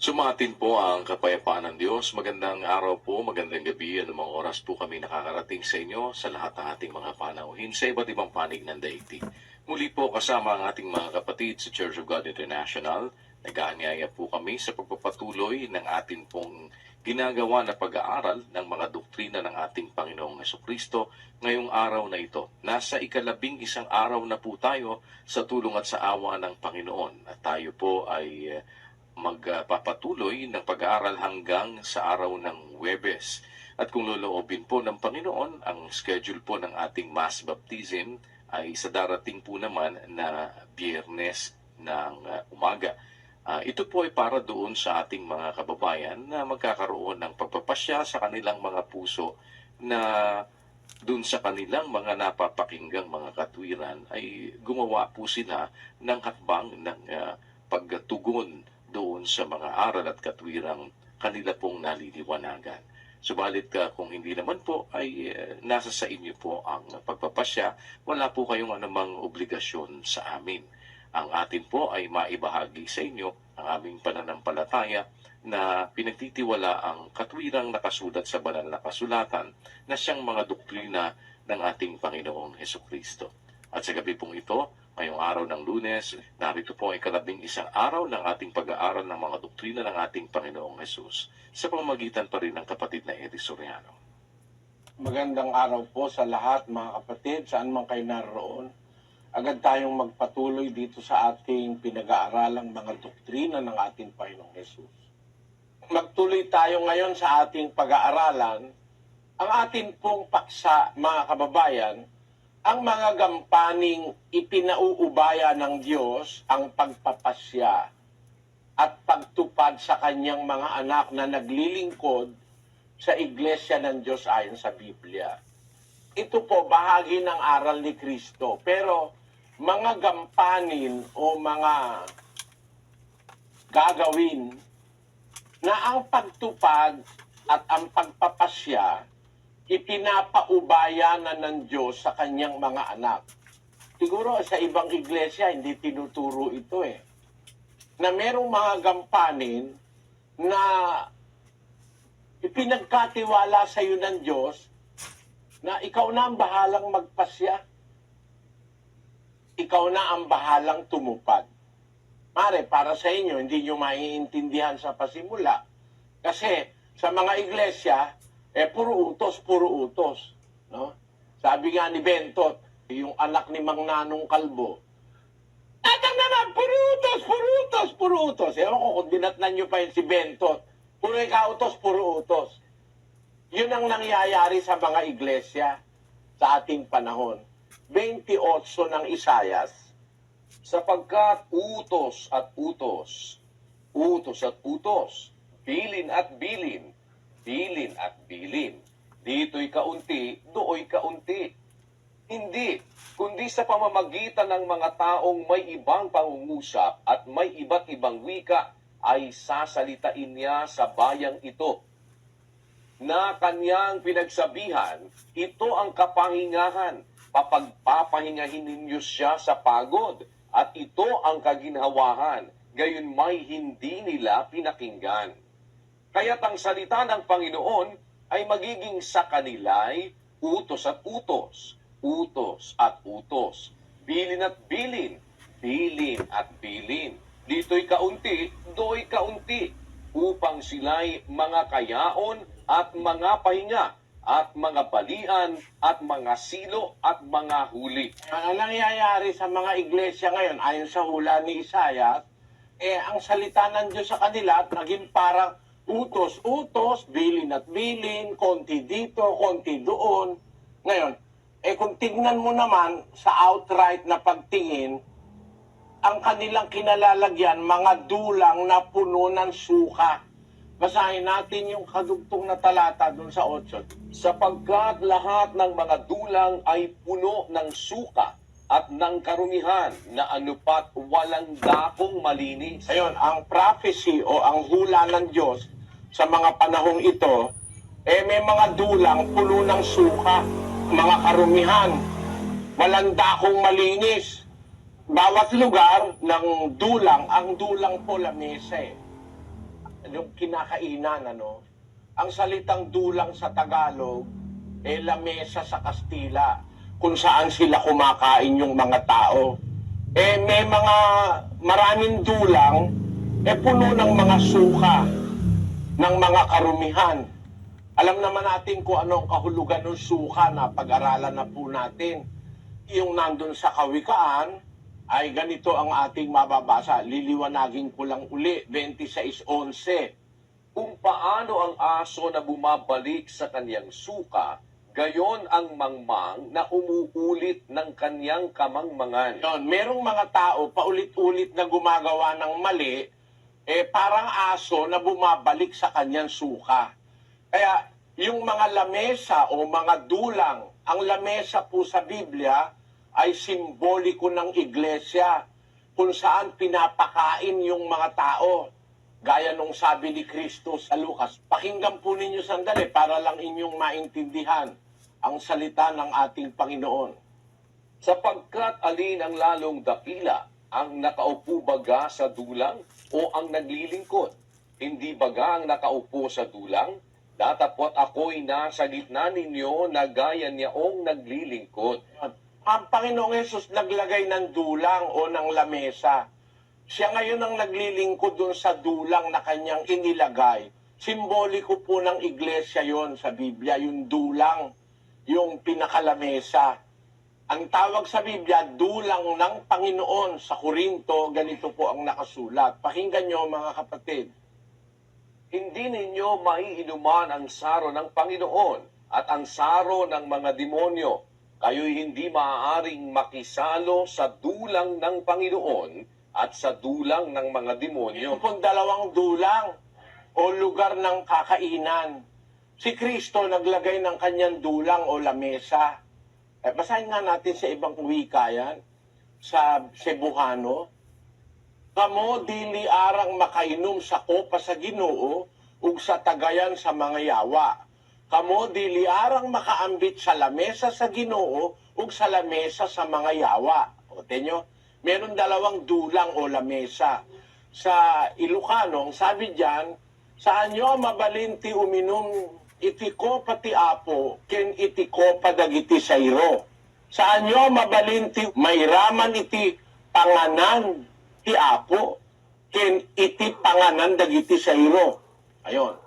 Sumatin po ang kapayapaan ng Diyos. Magandang araw po, magandang gabi. Anumang oras po kami nakakarating sa inyo sa lahat ng ating mga panauhin sa iba't ibang panig ng daigdig. Muli po kasama ang ating mga kapatid sa Church of God International. Nag-aanyaya po kami sa pagpapatuloy ng ating pong ginagawa na pag-aaral ng mga doktrina ng ating Panginoong Hesukristo ngayong araw na ito. Nasa ika-11 araw na po tayo sa tulong at sa awa ng Panginoon. At tayo po ay magpapatuloy ng pag-aaral hanggang sa araw ng Huwebes. At kung loloobin po ng Panginoon, ang schedule po ng ating mass baptism ay sa darating po naman na Biyernes ng umaga. Ito po ay para doon sa ating mga kababayan na magkakaroon ng pagpapasya sa kanilang mga puso na doon sa kanilang mga napapakinggang mga katwiran ay gumawa po sila ng hakbang ng pagtugon doon sa mga aral at katwirang kanila pong naliliwanagan. Subalit kung hindi naman po ay nasa sa inyo po ang pagpapasya, wala po kayong anumang obligasyon sa amin. Ang atin po ay maibahagi sa inyo ang aming pananampalataya na pinagtitiwala ang katwirang nakasulat sa banal na kasulatan na siyang mga doktrina ng ating Panginoong Hesukristo. At sa gabi pong ito, ngayong araw ng Lunes, narito po ay ika-11 araw ng ating pag-aaral ng mga doktrina ng ating Panginoong Hesus sa pamamagitan pa rin ng kapatid na Eddie Soriano. Magandang araw po sa lahat mga kapatid, saan man kayo naroon. Agad tayong magpatuloy dito sa ating pinag-aaralang mga doktrina ng ating Panginoong Hesus. Magtuloy tayo ngayon sa ating pag-aaralan. Ang ating pong paksa, mga kababayan, ang mga gampaning ipinauubaya ng Diyos ang pagpapasya at pagtupad sa kanyang mga anak na naglilingkod sa Iglesia ng Diyos ayon sa Biblia. Ito po bahagi ng aral ni Kristo, pero mga gampanin o mga gagawin na ang pagtupad at ang pagpapasya ipinapaubaya na ng Diyos sa kanyang mga anak. Siguro sa ibang iglesia hindi tinuturo ito na merong mga gampanin na ipinagkatiwala sa iyo ng Diyos na ikaw na ang bahalang magpasya. Ikaw na ang bahalang tumupad. Mare, para sa inyo, hindi nyo maiintindihan sa pasimula. Kasi sa mga iglesia, puro utos. No? Sabi nga ni Bentot, yung anak ni Mang Nanong Kalbo, Atang naman, puro utos. Ewan ko kung dinatnan nyo pa yun si Bentot. Puro ikautos, puro utos. Yun ang nangyayari sa mga iglesia sa ating panahon. 28 ng Isayas, sapagkat utos at utos, bilin at bilin, bilin at bilin. Dito'y kaunti, dooy kaunti. Hindi, kundi sa pamamagitan ng mga taong may ibang pangungusap at may iba't ibang wika ay sasalitain niya sa bayang ito. Na kanyang pinagsabihan, ito ang kapahingahan, papagpapahingahin ninyo siya sa pagod, at ito ang kaginhawahan, gayon may hindi nila pinakinggan. Kaya't ang salita ng Panginoon ay magiging sa kanila'y utos at utos, utos at utos, bilin at bilin, bilin at bilin. Dito'y kaunti, do'y kaunti, upang sila'y mga kayaon at mga pahinga, at mga balian, at mga silo, at mga huli. ang nangyayari sa mga iglesia ngayon, ayon sa hula ni Isayas, ang salita ng Diyos sa kanila naging parang utos, bilin at bilin, konti dito, konti doon. Ngayon, kung tignan mo naman sa outright na pagtingin, ang kanilang kinalalagyan, mga dulang na puno ng suka. Basahin natin yung kadugtong na talata doon sa 8. Sapagkat lahat ng mga dulang ay puno ng suka at ng karumihan na anupat walang dakong malinis. Ayun, ang prophecy o ang hula ng Diyos sa mga panahong ito, may mga dulang puno ng suka, mga karumihan, walang dakong malinis. Bawat lugar ng dulang, ang dulang po lamesa yung kinakainan, ano? Ang salitang dulang sa Tagalog, lamesa sa Kastila, kung saan sila kumakain yung mga tao. May mga maraming dulang, puno ng mga suka, ng mga karumihan. Alam naman natin kung ano ang kahulugan ng suka na pag-aralan na po natin. Yung nandun sa Kawikaan, ay ganito ang ating mababasa. Liliwanagin ko lang uli, 26:11. Kung paano ang aso na bumabalik sa kanyang suka, gayon ang mangmang na umuulit ng kanyang kamangmangan. Yun, merong mga tao paulit-ulit na gumagawa ng mali, parang aso na bumabalik sa kanyang suka. Kaya yung mga lamesa o mga dulang, ang lamesa po sa Biblia ay simboliko ng iglesia kung saan pinapakain yung mga tao. Gaya nung sabi ni Kristo sa Lucas, pakinggan po ninyo sandali para lang inyong maintindihan ang salita ng ating Panginoon. Sapagkat alin ang lalong dakila, ang nakaupo baga sa dulang o ang naglilingkod? Hindi baga ang nakaupo sa dulang? Datapot ako'y nasa gitna ninyo na gaya niyaong naglilingkod. Ang Panginoong Yesus naglagay ng dulang o ng lamesa. Siya ngayon ang naglilingkod dun sa dulang na kanyang inilagay. Simboliko po ng iglesia yon sa Biblia, yung dulang, yung pinakalamesa. Ang tawag sa Biblia, dulang ng Panginoon. Sa Korinto, ganito po ang nakasulat. Pakinggan nyo mga kapatid. Hindi ninyo maiinuman ang saro ng Panginoon at ang saro ng mga demonyo. Kayo'y hindi maaaring makisalo sa dulang ng Panginoon at sa dulang ng mga demonyo. Yung pong dalawang dulang o lugar ng kakainan. Si Kristo naglagay ng kanyang dulang o lamesa. Basahin nga natin sa ibang wika yan, sa Cebuano. Kamo dili arang makainom sa kopa sa Ginoo ug sa tagayan sa mga yawa. Kamo dili arang makaambit sa lamesa sa Ginoo ug sa lamesa sa mga yawa. O tenyo, meron dalawang dulang o lamesa. Sa Ilocano, sabi diyan, saan nyo mabalinti uminom iti kopa ti apo, ken iti kopa dagiti sayro. Saan nyo mabalinti mairaman iti panganan ti apo, ken iti panganan dagiti sayro. Ayun.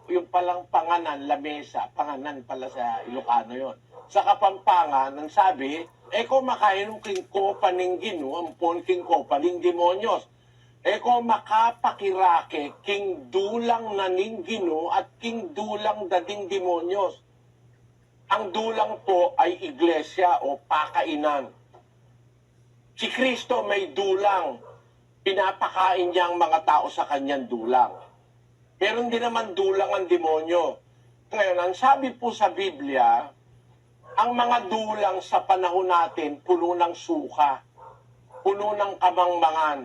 Yung palang panganan, lamesa, panganan pala sa Ilocano yon. Sa Kapampangan, ang sabi, kung makainom king kopa ning Ginoo, ampon king kopa ning demonyos. Kung makapakirake king dulang na ning Ginoo at king dulang dading demonyos. Ang dulang po ay iglesia o pakainan. Si Kristo may dulang. Pinapakain niya ang mga tao sa kanyang dulang. Meron din naman dulang ang demonyo. Ngayon, ang sabi po sa Biblia, ang mga dulang sa panahon natin, puno ng suka, puno ng kamangmangan,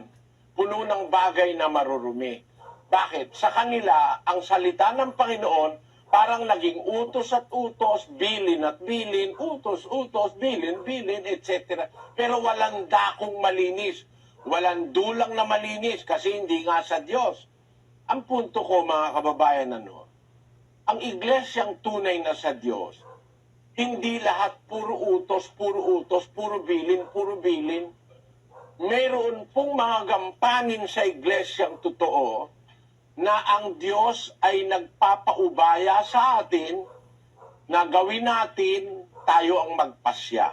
puno ng bagay na marurumi. Bakit? Sa kanila, ang salita ng Panginoon, parang naging utos at utos, bilin at bilin, utos, utos, bilin, bilin, etc. Pero walang dakong malinis, walang dulang na malinis, kasi hindi nga sa Diyos. Ang punto ko, mga kababayan, ang iglesyang tunay na sa Diyos, hindi lahat puro utos, puro bilin, puro bilin. Mayroon pong mga gampanin sa iglesyang totoo na ang Diyos ay nagpapaubaya sa atin na gawin natin tayo ang magpasya.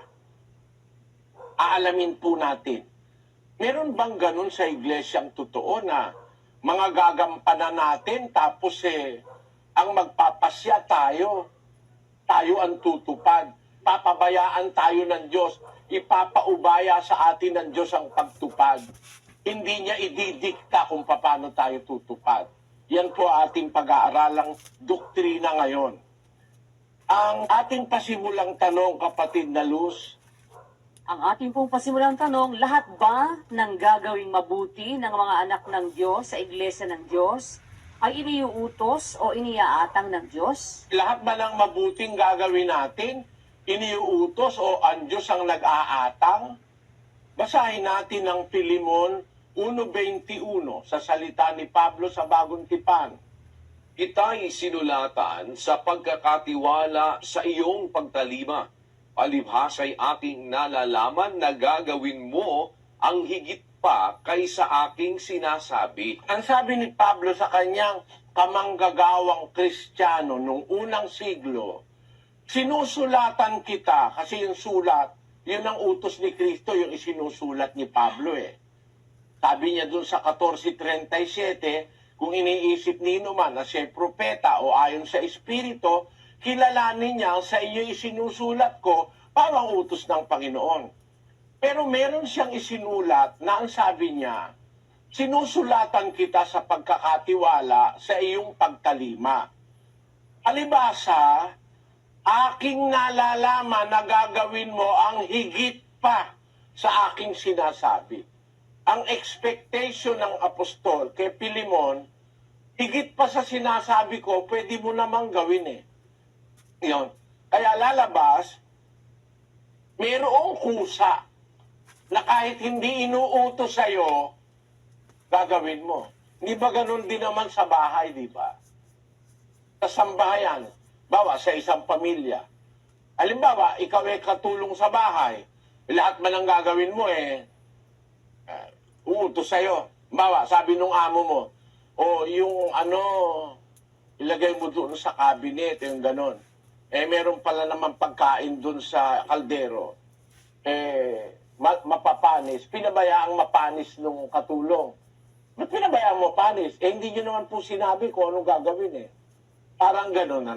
Aalamin po natin. Meron bang ganun sa iglesyang totoo na mga gagampanan natin tapos ang magpapasya tayo ang tutupad. Papabayaan tayo ng Diyos. Ipapaubaya sa atin ng Diyos ang pagtupad. Hindi niya ididikta kung paano tayo tutupad. Yan po ating pag-aaralang doktrina ngayon. Ang ating pasimulang tanong, kapatid na Luz, Ang ating pong pasimulang tanong, lahat ba ng gagawing mabuti ng mga anak ng Diyos sa Iglesia ng Diyos ay iniuutos o iniaatang ng Diyos? lahat ba ng mabuting gagawin natin, iniuutos o ang Diyos ang nag-aatang? Basahin natin ang Filemon, 1:21 sa salita ni Pablo sa Bagong Tipan. Ita'y sinulatan sa pagkakatiwala sa iyong pagtalima. Palibhasa'y aking nalalaman na gagawin mo ang higit pa kaysa aking sinasabi. Ang sabi ni Pablo sa kanyang kamanggagawang Kristiyano nung unang siglo, sinusulatan kita, kasi yung sulat, yun ang utos ni Kristo, yung isinusulat ni Pablo eh. Sabi niya dun sa 14:37, kung iniisip nino man na siya propeta o ayon sa Espiritu, kilalanin niya sa iyo isinusulat ko parang utos ng Panginoon. Pero meron siyang isinulat na ang sabi niya, sinusulatan kita sa pagkakatiwala sa iyong pagtalima. Palibasa, aking nalalaman na gagawin mo ang higit pa sa aking sinasabi. Ang expectation ng apostol kay Pilimon, higit pa sa sinasabi ko, pwede mo namang gawin eh. Yun. Kaya lalabas, mayroong kusa na kahit hindi inuutos sa'yo, gagawin mo. Di ba ganun din naman sa bahay, di ba? Sa sambahayan, bawa sa isang pamilya. Halimbawa, ikaw ay katulong sa bahay, lahat man ang gagawin mo uutos sa'yo. Bawa, sabi nung amo mo, o yung ilagay mo doon sa cabinet, yung ganon. Meron pala naman pagkain doon sa kaldero. Mapapanis. Pinabayaang mapanis nung katulong. Ba't pinabayaan mo panis? Hindi nyo naman po sinabi kung anong gagawin eh. Parang ganon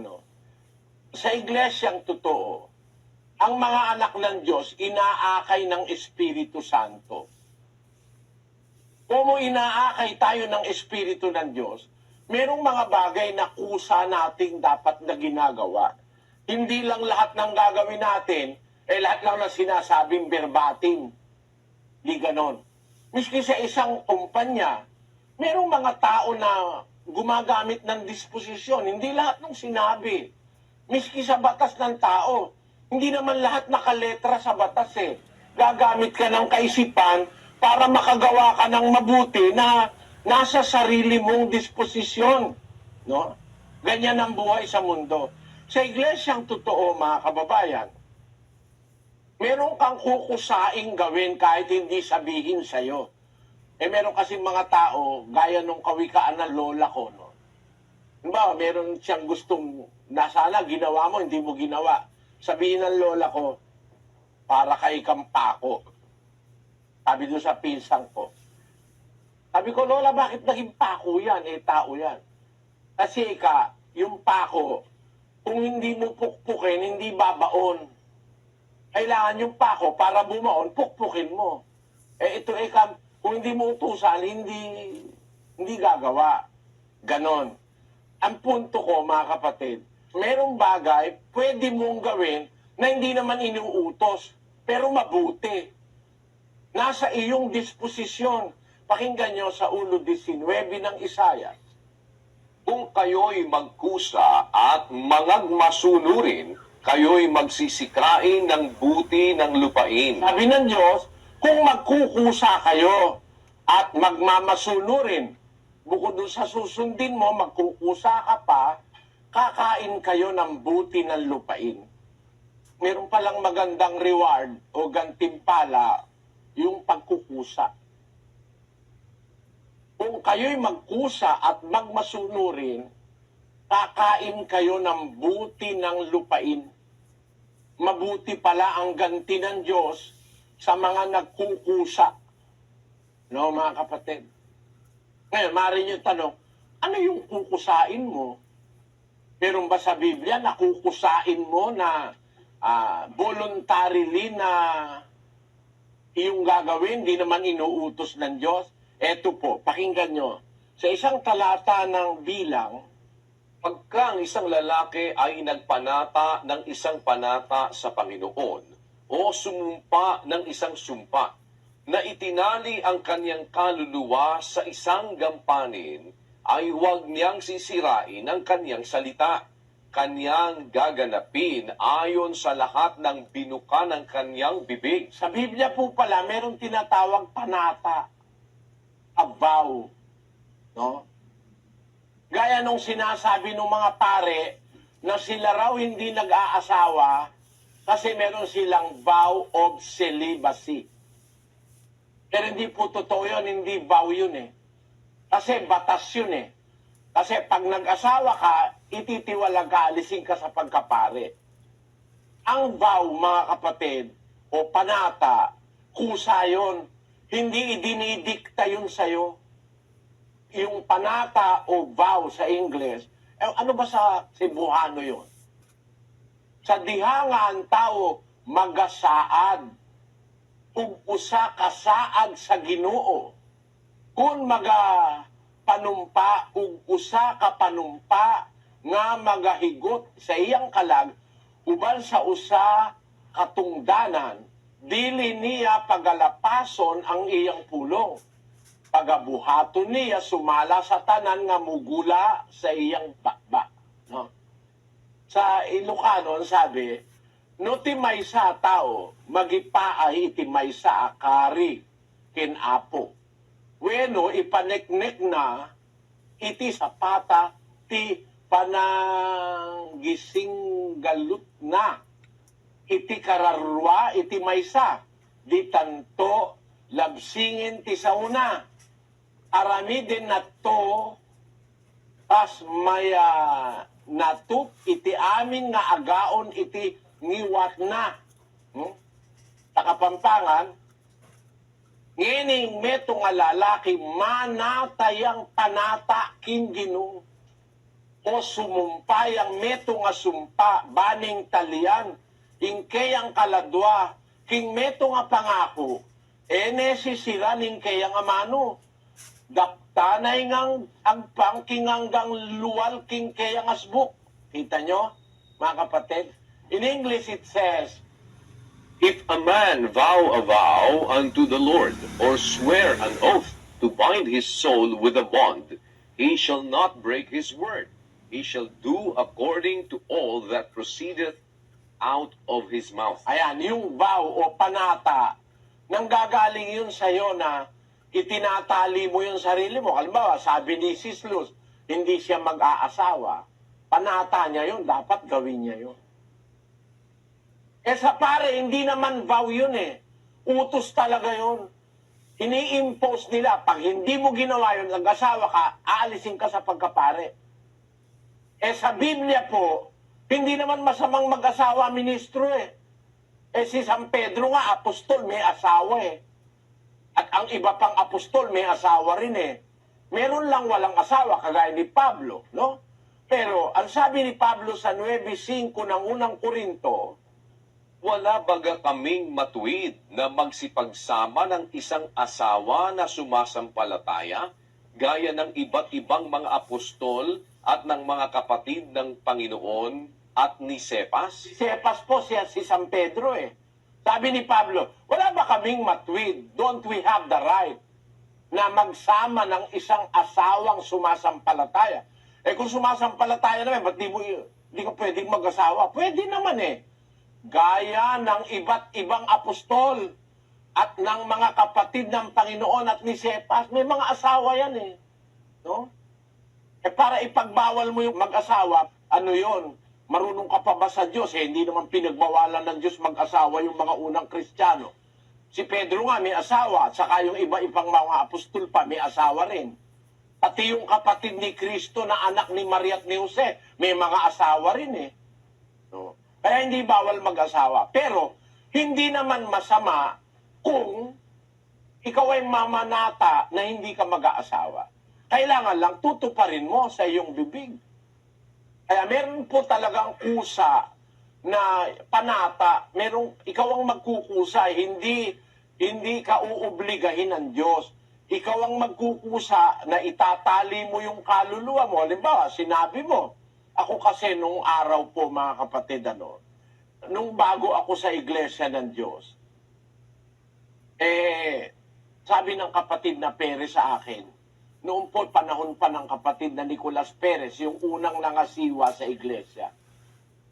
Sa iglesyang totoo, ang mga anak ng Diyos inaakay ng Espiritu Santo. Kung inaakay tayo ng Espiritu ng Diyos, merong mga bagay na kusa nating dapat na ginagawa. Hindi lang lahat ng gagawin natin, lahat lang na sinasabing verbatim. Di ganon. Miski sa isang kumpanya, merong mga tao na gumagamit ng disposisyon. Hindi lahat ng sinabi. Miski sa batas ng tao, hindi naman lahat nakaletra sa batas eh. Gagamit ka ng kaisipan para makagawa ka ng mabuti na nasa sarili mong disposisyon. No? Ganyan ang buhay sa mundo. Sa iglesyang totoo, mga kababayan, meron kang kukusaing gawin kahit hindi sabihin sa'yo. Meron kasi mga tao, gaya nung kawikaan ng lola ko, no? Diba, meron siyang gustong, nasana, ginawa mo, hindi mo ginawa. Sabihin ng lola ko, para kay kang pako. Sabi doon sa pinsang ko. Sabi ko, lola, bakit naging pako yan? Tao yan. Kasi yung pako, kung hindi mo pukpukin, hindi babaon. Kailangan yung pako, para bumaon, pukpukin mo. Kung hindi mo utusan, hindi gagawa. Ganon. Ang punto ko, mga kapatid, merong bagay, pwede mong gawin na hindi naman inuutos, pero mabuti. Nasa iyong disposisyon. Pakinggan nyo sa 1:19 ng Isaiah. Kung kayo'y magkusa at mangagmasunurin, kayo'y magsisikrain ng buti ng lupain. Sabi ng Diyos, kung magkukusa kayo at magmamasunurin, bukod doon sa susundin mo, magkukusa ka pa, kakain kayo ng buti ng lupain. Meron palang magandang reward o gantimpala yung pagkukusa. Kung kayo'y magkusa at magmasunurin, kakain kayo ng buti ng lupain. Mabuti pala ang ganti ng Diyos sa mga nagkukusa. No, mga kapatid? Ngayon, maaari niyo tanong, ano yung kukusain mo? Meron ba sa Biblia na kukusain mo na voluntarily na iyong gagawin, di naman inuutos ng Diyos? Eto po, pakinggan nyo. Sa isang talata ng Bilang, Pagka ang isang lalaki ay nagpanata ng isang panata sa Panginoon o sumumpa ng isang sumpa na itinali ang kanyang kaluluwa sa isang gampanin, ay huwag niyang sisirain ang kanyang salita. Kanyang gaganapin ayon sa lahat ng binuka ng kanyang bibig. sa Biblia po pala, merong tinatawag panata. a vow. No? Gaya nung sinasabi ng mga pare na sila raw hindi nag-aasawa kasi meron silang vow of celibacy. Pero hindi po totoo yun, hindi vow yun eh. Kasi batas yun eh. Kasi pag nag-asawa ka, ititiwalag ka, alisin ka sa pagkapare. Ang vow, mga kapatid, o panata, kusa yun. Hindi idinidikta yun sa'yo. Yung panata o vow sa English, ano ba sa Cebuano yun? Sa dihanga ang tao magasaad, ug usa kasaad sa Ginoo. Kung panumpa ug usa ka panumpa nga magahigot sa iyang kalag uban sa usa katungdanan, dili niya pagalapason ang iyang pulong. Pagabuhaton niya sumala sa tanan nga mugula sa iyang bakbak. No? Sa Ilocano, sabi, no ti maysa tao, magipaay iti maysa akari kinapo. Weno, ipaneknek na iti sapata ti pananggising galut na. Iti kararwa, iti maysa. Di tanto labsingin ti sauna. Arami din na to, tas maya natup iti amin nga agaon iti ngiwat na. Takapampangan, ngining meto nga lalaki manatayang panata king Ginoo. O sumumpayang meto nga sumpa baning talian ingkayang kaladwa king meto nga pangako nesisira ning kayang amano. Daptanay ngang agpang kinganggang luwal king kayang asbuk. Kita nyo, mga kapatid? In English it says, If a man vow a vow unto the Lord, or swear an oath to bind his soul with a bond, he shall not break his word. He shall do according to all that proceedeth out of his mouth. ayan, yung vow o panata, nanggagaling yun sa'yo na itinatali mo yung sarili mo. Halimbawa, sabi ni Sislus, hindi siya mag-aasawa. Panata niya yun, dapat gawin niya yun. Sa pare, hindi naman vow yun eh. Utos talaga yun. Ini-impose nila, pag hindi mo ginawa yun, nag-asawa ka, aalisin ka sa pagkapare. Sa Biblia po, hindi naman masamang mag-asawa ministro eh. Si San Pedro nga, apostol, may asawa eh. At ang iba pang apostol, may asawa rin eh. Meron lang walang asawa, kagaya ni Pablo, no? Pero, ang sabi ni Pablo sa 9:5 ng unang Korinto, Wala baga kaming matuwid na magsipagsama ng isang asawa na sumasampalataya, gaya ng iba't ibang mga apostol at ng mga kapatid ng Panginoon at ni Cephas? si Cephas po siya si San Pedro eh. Sabi ni Pablo, wala ba kaming matwid? Don't we have the right na magsama ng isang asawang sumasampalataya? Kung sumasampalataya naman, ba't di ka pwedeng mag-asawa? Pwede naman eh. Gaya ng iba't ibang apostol at ng mga kapatid ng Panginoon at ni Cephas, may mga asawa yan eh. No? Para ipagbawal mo yung mag-asawa, ano yon? Marunong ka pa ba sa Diyos? Hindi naman pinagbawalan ng Diyos mag-asawa yung mga unang Kristiyano. Si Pedro nga may asawa, at saka yung iba-ibang mga apostol pa may asawa rin. Pati yung kapatid ni Kristo na anak ni Maria at ni Jose, may mga asawa rin eh. No? Kaya hindi bawal mag-asawa. Pero, hindi naman masama kung ikaw ay mamanata na hindi ka mag-aasawa. Kailangan lang tutuparin mo sa iyong bibig. Kaya meron po talagang kusa na panata, ikaw ang magkukusa, hindi ka uubligahin ng Diyos. Ikaw ang magkukusa na itatali mo yung kaluluwa mo. Halimbawa, sinabi mo, ako kasi nung araw po mga kapatid, nung bago ako sa iglesia ng Diyos, sabi ng kapatid na Perez sa akin, noon po panahon pa ng kapatid na Nicolas Perez, yung unang nangasiwa sa iglesia.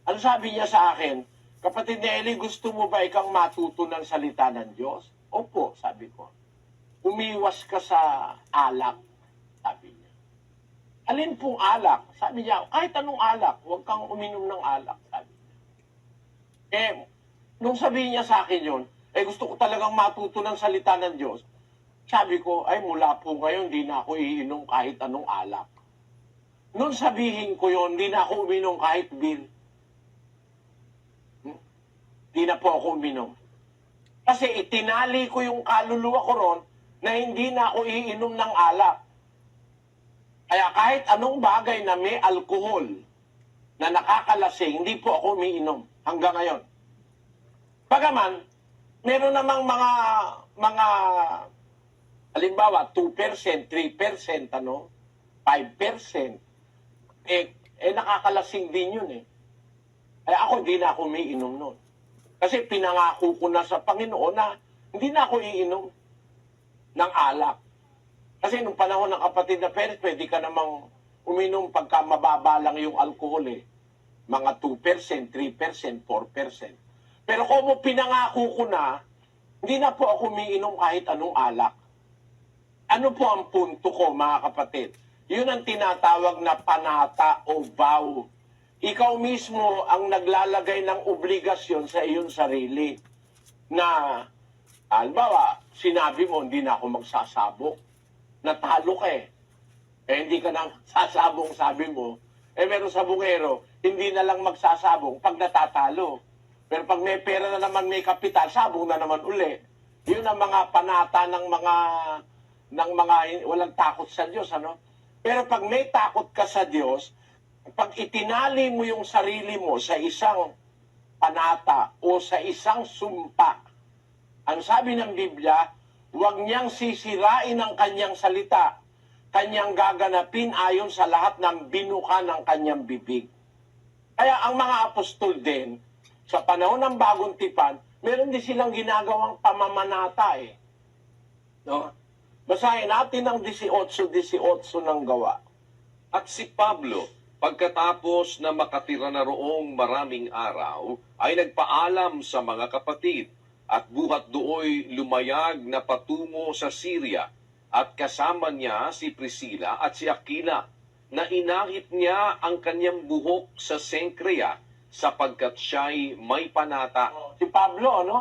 Ano sabi niya sa akin? Kapatid Nelly, gusto mo ba ikang matuto ng salita ng Diyos? Opo, sabi ko. umiwas ka sa alak, sabi niya. Alin pong alak? Sabi niya, kahit anong alak, huwag kang uminom ng alak, sabi niya. Nung sabihin niya sa akin yun, gusto ko talagang matuto ng salita ng Diyos. Sabi ko, mula po ngayon, di na ako iinom kahit anong alak. Nung sabihin ko yun, di na ako uminom kahit beer. Di na po ako uminom. Kasi itinali ko yung kaluluwa ko ron na hindi na ako iinom ng alak. Kaya kahit anong bagay na may alkohol na nakakalasing, hindi po ako umiinom hanggang ngayon. Bagaman, meron namang mga halimbawa 2%, 3%, 5%, nakakalasing din yun eh. Kaya ako hindi na ako umiinom nun. Kasi pinangako ko na sa Panginoon na hindi na ako iinom ng alak. Kasi nung panahon ng kapatid na Perez, pwede ka namang uminom pagka mababa lang yung alkohol eh. Mga 2%, 3%, 4%. Pero kung pinangako ko na, hindi na po ako umiinom kahit anong alak. Ano po ang punto ko, mga kapatid? Yun ang tinatawag na panata o vow. Ikaw mismo ang naglalagay ng obligasyon sa iyong sarili na, halimbawa, sinabi mo, hindi na ako magsasabok. Natalo ka eh. Hindi ka na sasabong, sabi mo. Meron sa bungero, hindi na lang magsasabong pag natatalo. Pero pag may pera na naman, may kapital, sabong na naman uli. Yun ang mga panata ng mga walang takot sa Diyos, ano? Pero pag may takot ka sa Diyos, pag itinali mo yung sarili mo sa isang panata o sa isang sumpa, ang sabi ng Biblia, huwag niyang sisirain ang kanyang salita, kanyang gaganapin ayon sa lahat ng binuka ng kanyang bibig. Kaya ang mga apostol din, sa panahon ng bagong tipan, meron din silang ginagawang pamamanata eh. No? Basahin natin ang 18 ng gawa. At si Pablo, pagkatapos na makatira na roong maraming araw, ay nagpaalam sa mga kapatid at buhat dooy lumayag na patungo sa Syria at kasama niya si Priscilla at si Aquila na inahit niya ang kanyang buhok sa Sencrea sapagkat siya'y may panata. Si Pablo, no?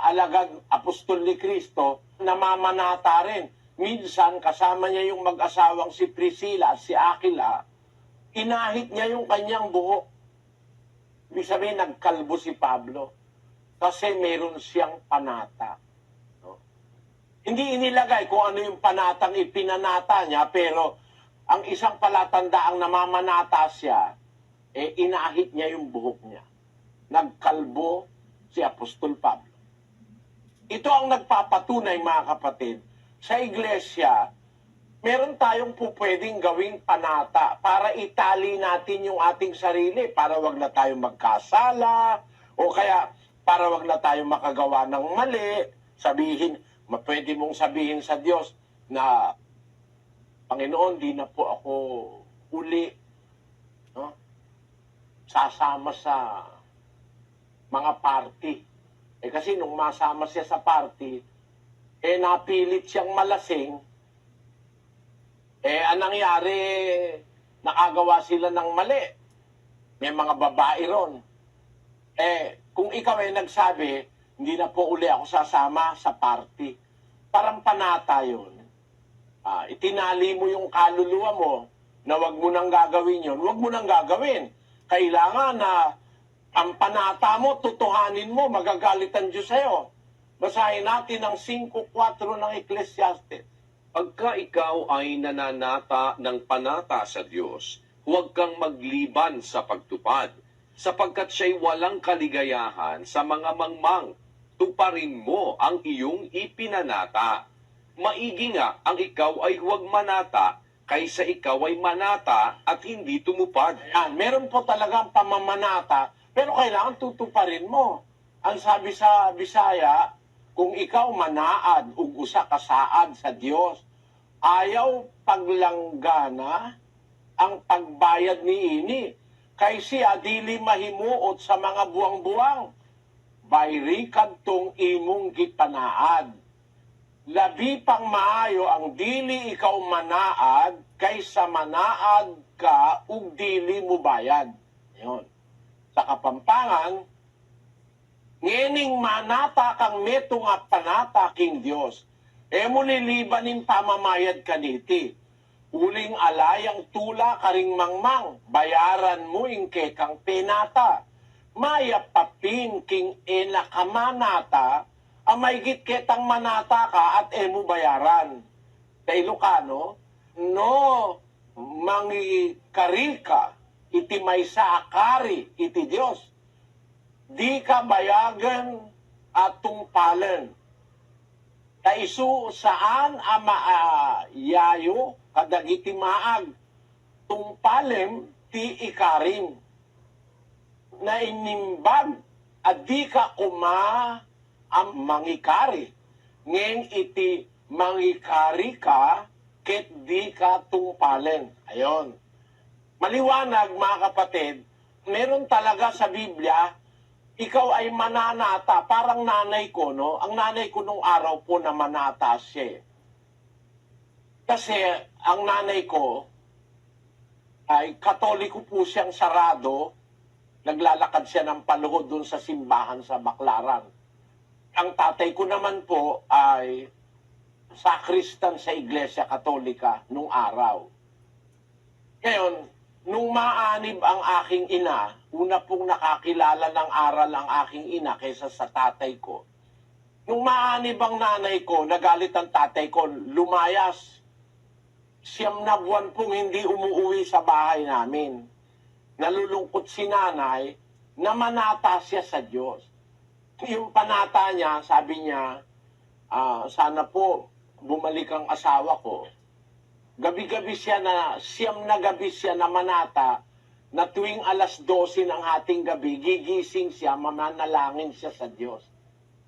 Alagad apostol ni Kristo, namamanata rin. Minsan, kasama niya yung mag-asawang si Priscilla at si Aquila, inahit niya yung kanyang buhok. Ibig sabihin, nagkalbo si Pablo. Kasi meron siyang panata. No? Hindi inilagay kung ano yung panatang ipinanata niya, pero ang isang palatandaang namamanata siya, inahit niya yung buhok niya. Nagkalbo si Apostol Pablo. Ito ang nagpapatunay, mga kapatid, sa iglesia, meron tayong pwedeng gawing panata para itali natin yung ating sarili, para wag na tayong magkasala, o kaya para wag na tayong makagawa ng mali, pwede mong sabihin sa Diyos na, Panginoon, di na po ako uli, no? Sasama sa mga party. Kasi nung masama siya sa party, napilit siyang malasing, ang nangyari, nakagawa sila ng mali. May mga babae ron. Kung ikaw ay nagsabi, hindi na po uli ako sasama sa party. Parang panata yun. Itinali mo yung kaluluwa mo na wag mo nang gagawin yun, wag mo nang gagawin. Kailangan na ang panata mo, tutuhanin mo, magagalit ang Diyos sa'yo. Basahin natin ang 5.4 ng Ecclesiastes. Pagka ikaw ay nananata ng panata sa Diyos, huwag kang magliban sa pagtupad, sapagkat siya'y walang kaligayahan sa mga mangmang. Tuparin mo ang iyong ipinanata. Maigi nga ang ikaw ay huwag manata, kaysa ikaw ay manata at hindi tumupad. Ayan, meron po talagang pamamanata, pero kailangan tutuparin mo. Ang sabi sa Bisaya, kung ikaw manaad ug usa ka saad sa Dios, ayaw paglanggana ang pagbayad niini, kay siya dili mahimuot sa mga buwang-buwang. Bayri kadtong imong gipanaad. labi pang maayo ang dili ikaw manaad kaysa manaad ka ug dili mo bayad. Yun. Sa Kapampangan, ngening manata kang meto nga panata king Dios. E mo lilibanin pamamayad kaniti. Uling alayang tula karing mangmang, bayaran mo ingke kang penata. Maya papin king ena kamanata, amay git ketang manata ka at emo bayaran. Sa Ilocano, no mangi karika, iti maysa akari, iti Dios. Di ka bayagan at tungpalen. Kaisu saan ama yayo kadagiti maag tungpalem ti ikarim na inimbag at di ka kuma ang mangikari ngeng iti mangikari ka ket di ka tungpalen. Ayon. Maliwanag mga kapatid, meron talaga sa Biblia ikaw ay mananata, parang nanay ko, no? Ang nanay ko nung araw po na manata siya. Kasi ang nanay ko ay katoliko po siyang sarado, naglalakad siya ng paluhod dun sa simbahan sa Baclaran. Ang tatay ko naman po ay sakristan sa Iglesia Katolika nung araw. Ngayon, nung maanib ang aking ina, una pong nakakilala ng aral ang aking ina kaysa sa tatay ko. Nung maanib ang nanay ko, nagalit ang tatay ko, lumayas. 9 na buwan pong hindi umuwi sa bahay namin. Nalulungkot si nanay na manata siya sa Diyos. Yung panata niya, sabi niya, sana po bumalik ang asawa ko. Gabi-gabi siya na, 9 na gabi siya na manata, na tuwing alas 12 ng hating gabi, gigising siya, mananalangin siya sa Diyos.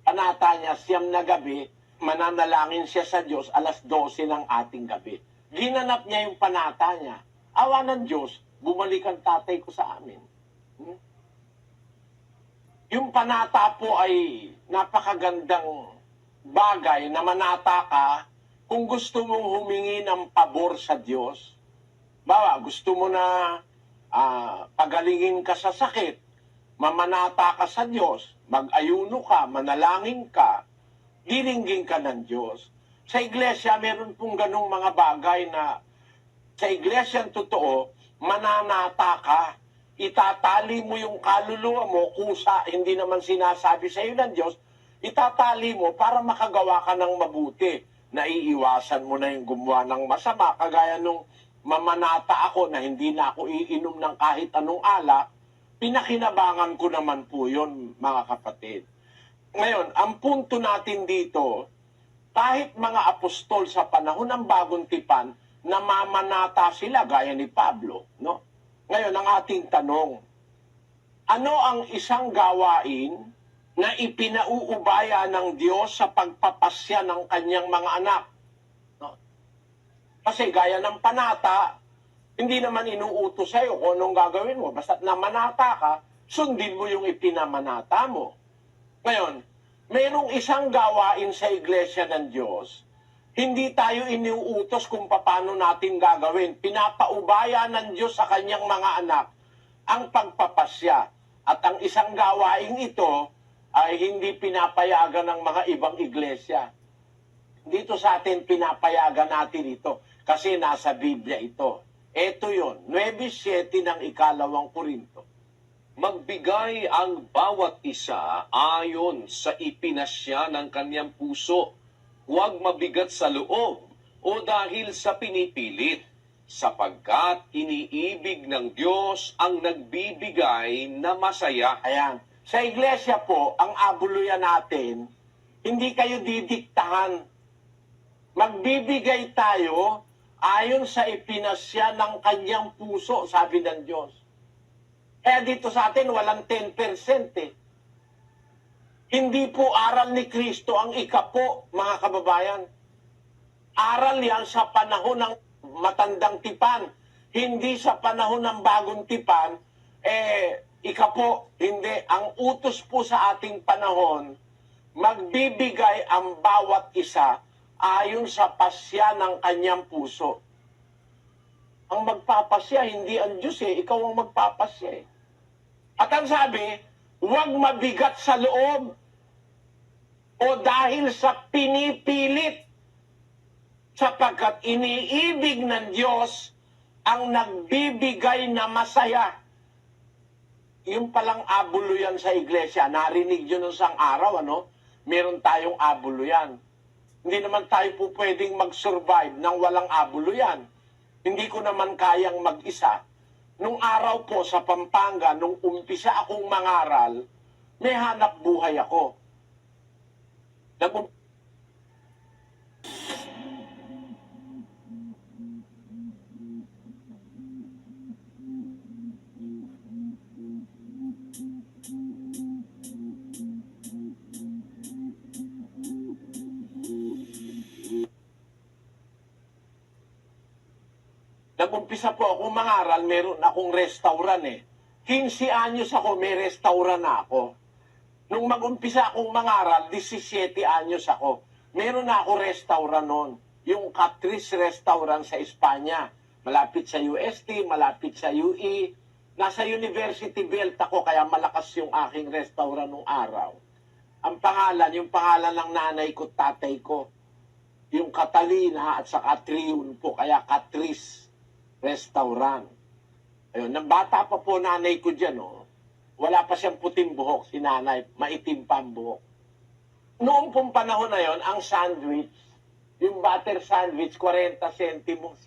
Panata niya, 9 na gabi, mananalangin siya sa Diyos, alas 12 ng ating gabi. Ginanap niya yung panata niya. Awa ng Diyos, bumalik ang tatay ko sa amin. Yung panata po ay napakagandang bagay na manata ka kung gusto mong humingi ng pabor sa Diyos. Bawa, gusto mo na pagalingin ka sa sakit, mamanata ka sa Diyos, mag-ayuno ka, manalangin ka, dilinggin ka ng Diyos. Sa iglesia, meron pong ganong mga bagay na sa iglesia totoo, mananata ka, itatali mo yung kaluluwa mo, kusa, hindi naman sinasabi sa iyo ng Diyos, itatali mo para makagawa ka ng mabuti. Naiiwasan mo na yung gumawa ng masama, kagaya nung mamanata ako na hindi na ako iinom ng kahit anong alak, pinakinabangan ko naman po yun, mga kapatid. Ngayon, ang punto natin dito, kahit mga apostol sa panahon ng bagong tipan, namamanata sila gaya ni Pablo, no? Ngayon, ang ating tanong, ano ang isang gawain na ipinauubaya ng Diyos sa pagpapasya ng kanyang mga anak? No? Kasi gaya ng panata, hindi naman inuutos sa'yo kung anong gagawin mo. Basta namanata ka, sundin mo yung ipinamanata mo. Ngayon, mayroong isang gawain sa iglesia ng Diyos, hindi tayo iniuutos kung paano natin gagawin. Pinapaubaya ng Diyos sa kanyang mga anak ang pagpapasya. At ang isang gawain ito ay hindi pinapayagan ng mga ibang iglesia. Dito sa atin, pinapayagan natin ito kasi nasa Biblia ito. Ito yun, 9:7 ng 2 Korinto. Magbigay ang bawat isa ayon sa ipinasya ng kanyang puso. Huwag mabigat sa loob o dahil sa pinipilit, sapagkat iniibig ng Diyos ang nagbibigay na masaya. Ayan. Sa iglesia po, ang abuluyan natin, hindi kayo didiktahan. Magbibigay tayo ayon sa ipinasya ng kanyang puso, sabi ng Diyos. Kaya dito sa atin, walang 10% eh. Hindi po aral ni Kristo ang ikapo, mga kababayan. Aral yan sa panahon ng matandang tipan. Hindi sa panahon ng bagong tipan, ikapo, hindi. Ang utos po sa ating panahon, magbibigay ang bawat isa ayon sa pasya ng kanyang puso. Ang magpapasya, hindi ang Diyos ikaw ang magpapasya At ang sabi, huwag mabigat sa loob o dahil sa pinipilit sapagkat iniibig ng Diyos ang nagbibigay na masaya. Yung palang abulo yan sa iglesia. Narinig nyo nung sang araw, Meron tayong abulo yan. Hindi naman tayo po pwedeng mag-survive nang walang abulo yan. Hindi ko naman kayang mag-isa. Nung araw po sa Pampanga, nung umpisa akong mangaral, may hanap buhay ako. Nag-umpisa po akong mangaral, meron akong restaurant 15 anyos ako, may restaurant na ako. Nung mag-umpisa akong mangaral, 17 anyos ako. Meron na ako restaurant noon. Yung Catrice Restaurant sa Espanya. Malapit sa UST, malapit sa UE. Nasa University Belt ako, kaya malakas yung aking restaurant nung araw. Ang pangalan, yung pangalan ng nanay ko, tatay ko. Yung Catalina at saka Triun po, kaya Catrice Restaurant. Ayun, nang bata pa po nanay ko dyan, wala pa siyang puting buhok, si nanay, maitim pa ang buhok. Noong pong panahon na yon, ang sandwich, yung butter sandwich, 40 centimos.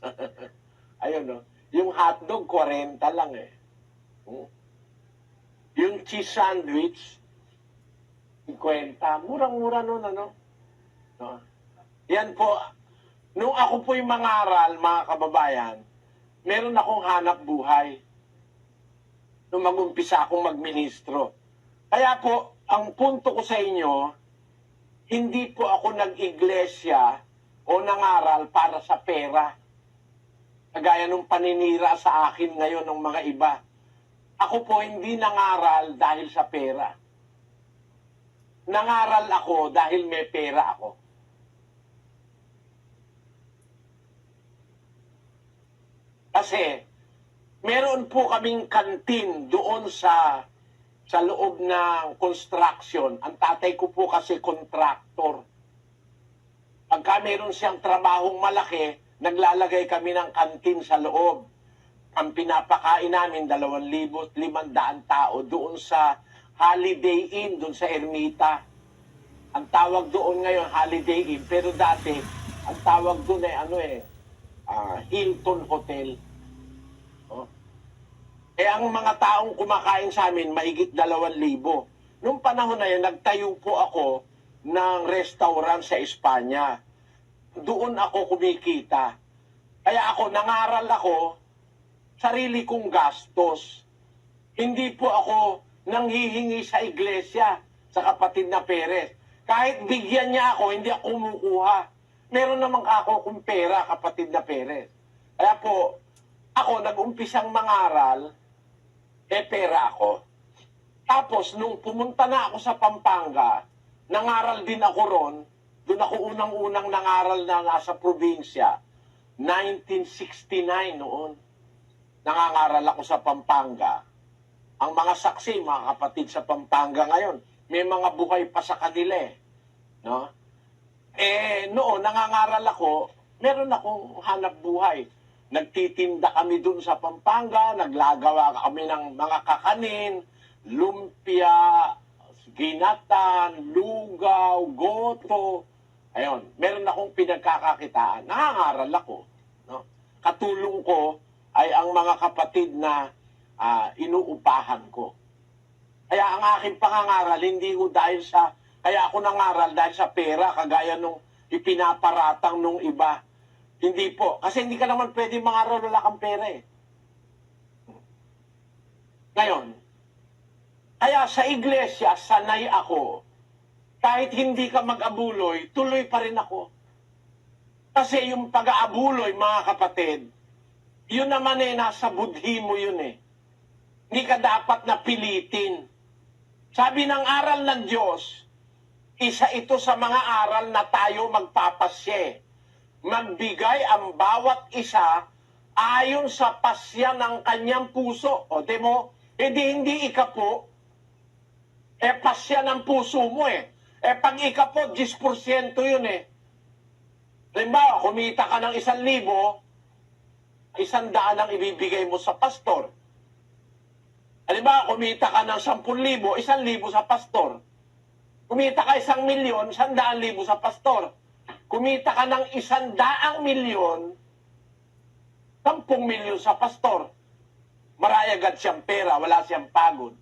Ayun, yung hotdog, 40 lang Yung cheese sandwich, 50. Murang-mura nun, No? Yan po, nung ako po yung mangaral, mga kababayan, meron akong hanap buhay nung mag-umpisa akong magministro. Kaya po, ang punto ko sa inyo, hindi po ako nag-iglesia o nangaral para sa pera. Kagaya nung paninira sa akin ngayon ng mga iba. Ako po hindi nangaral dahil sa pera. Nangaral ako dahil may pera ako. Kasi, meron po kaming kantin doon sa loob ng construction. Ang tatay ko po kasi contractor. Pagka meron siyang trabahong malaki, naglalagay kami ng kantin sa loob. Ang pinapakain namin, 2,500 tao doon sa Holiday Inn, doon sa Ermita. Ang tawag doon ngayon, Holiday Inn. Pero dati, ang tawag doon Hilton Hotel. Ang mga taong kumakain sa amin, mahigit 2,000. Noong panahon na yun, nagtayo po ako ng restaurant sa Espanya. Doon ako kumikita. Kaya ako, nangaral ako, sarili kong gastos. Hindi po ako nanghihingi sa iglesia, sa kapatid na Perez. Kahit bigyan niya ako, hindi ako kumukuha. Meron naman ako kung pera, kapatid na Perez. Kaya po, ako nag-umpisang mangaral, pera ako. Tapos, nung pumunta na ako sa Pampanga, nangaral din ako ron. Doon ako unang-unang nangaral na nasa probinsya. 1969 noon. Nangangaral ako sa Pampanga. Ang mga saksi, mga kapatid sa Pampanga ngayon, may mga buhay pa sa kanila No? Noon, nangangaral ako, meron akong hanap buhay. Nagtitinda kami dun sa Pampanga, naglagawa kami ng mga kakanin, lumpia, ginatan, lugaw, goto. Ayun, meron akong pinagkakakitaan. Nangangaral ako. No? Katulong ko ay ang mga kapatid na inuupahan ko. Kaya ang aking pangangaral, hindi ko dahil sa, kaya ako nangaral dahil sa pera, kagaya nung ipinaparatang nung iba. Hindi po. Kasi hindi ka naman pwede mangaral wala kang pera Ngayon, kaya sa iglesia, sanay ako. Kahit hindi ka mag-abuloy, tuloy pa rin ako. Kasi yung pag-aabuloy, mga kapatid, yun naman nasa budhi mo yun Hindi ka dapat na pilitin. Sabi ng aral ng Diyos, Isa ito sa mga aral na tayo magpapasya. Magbigay ang bawat isa ayon sa pasya ng kanyang puso. O, mo, hindi ikapo, pasya ng puso mo eh. Pag ikapo, 10% yun eh. Halimbawa, kumita ka ng 1,000, 100 ang ibibigay mo sa pastor. Halimbawa, kumita ka ng 10,000, 1,000 sa pastor. Kumita ka 1,000,000, 100,000 sa pastor. Kumita ka ng 100,000,000, 10,000,000 sa pastor. Marayagad siyang pera, wala siyang pagod.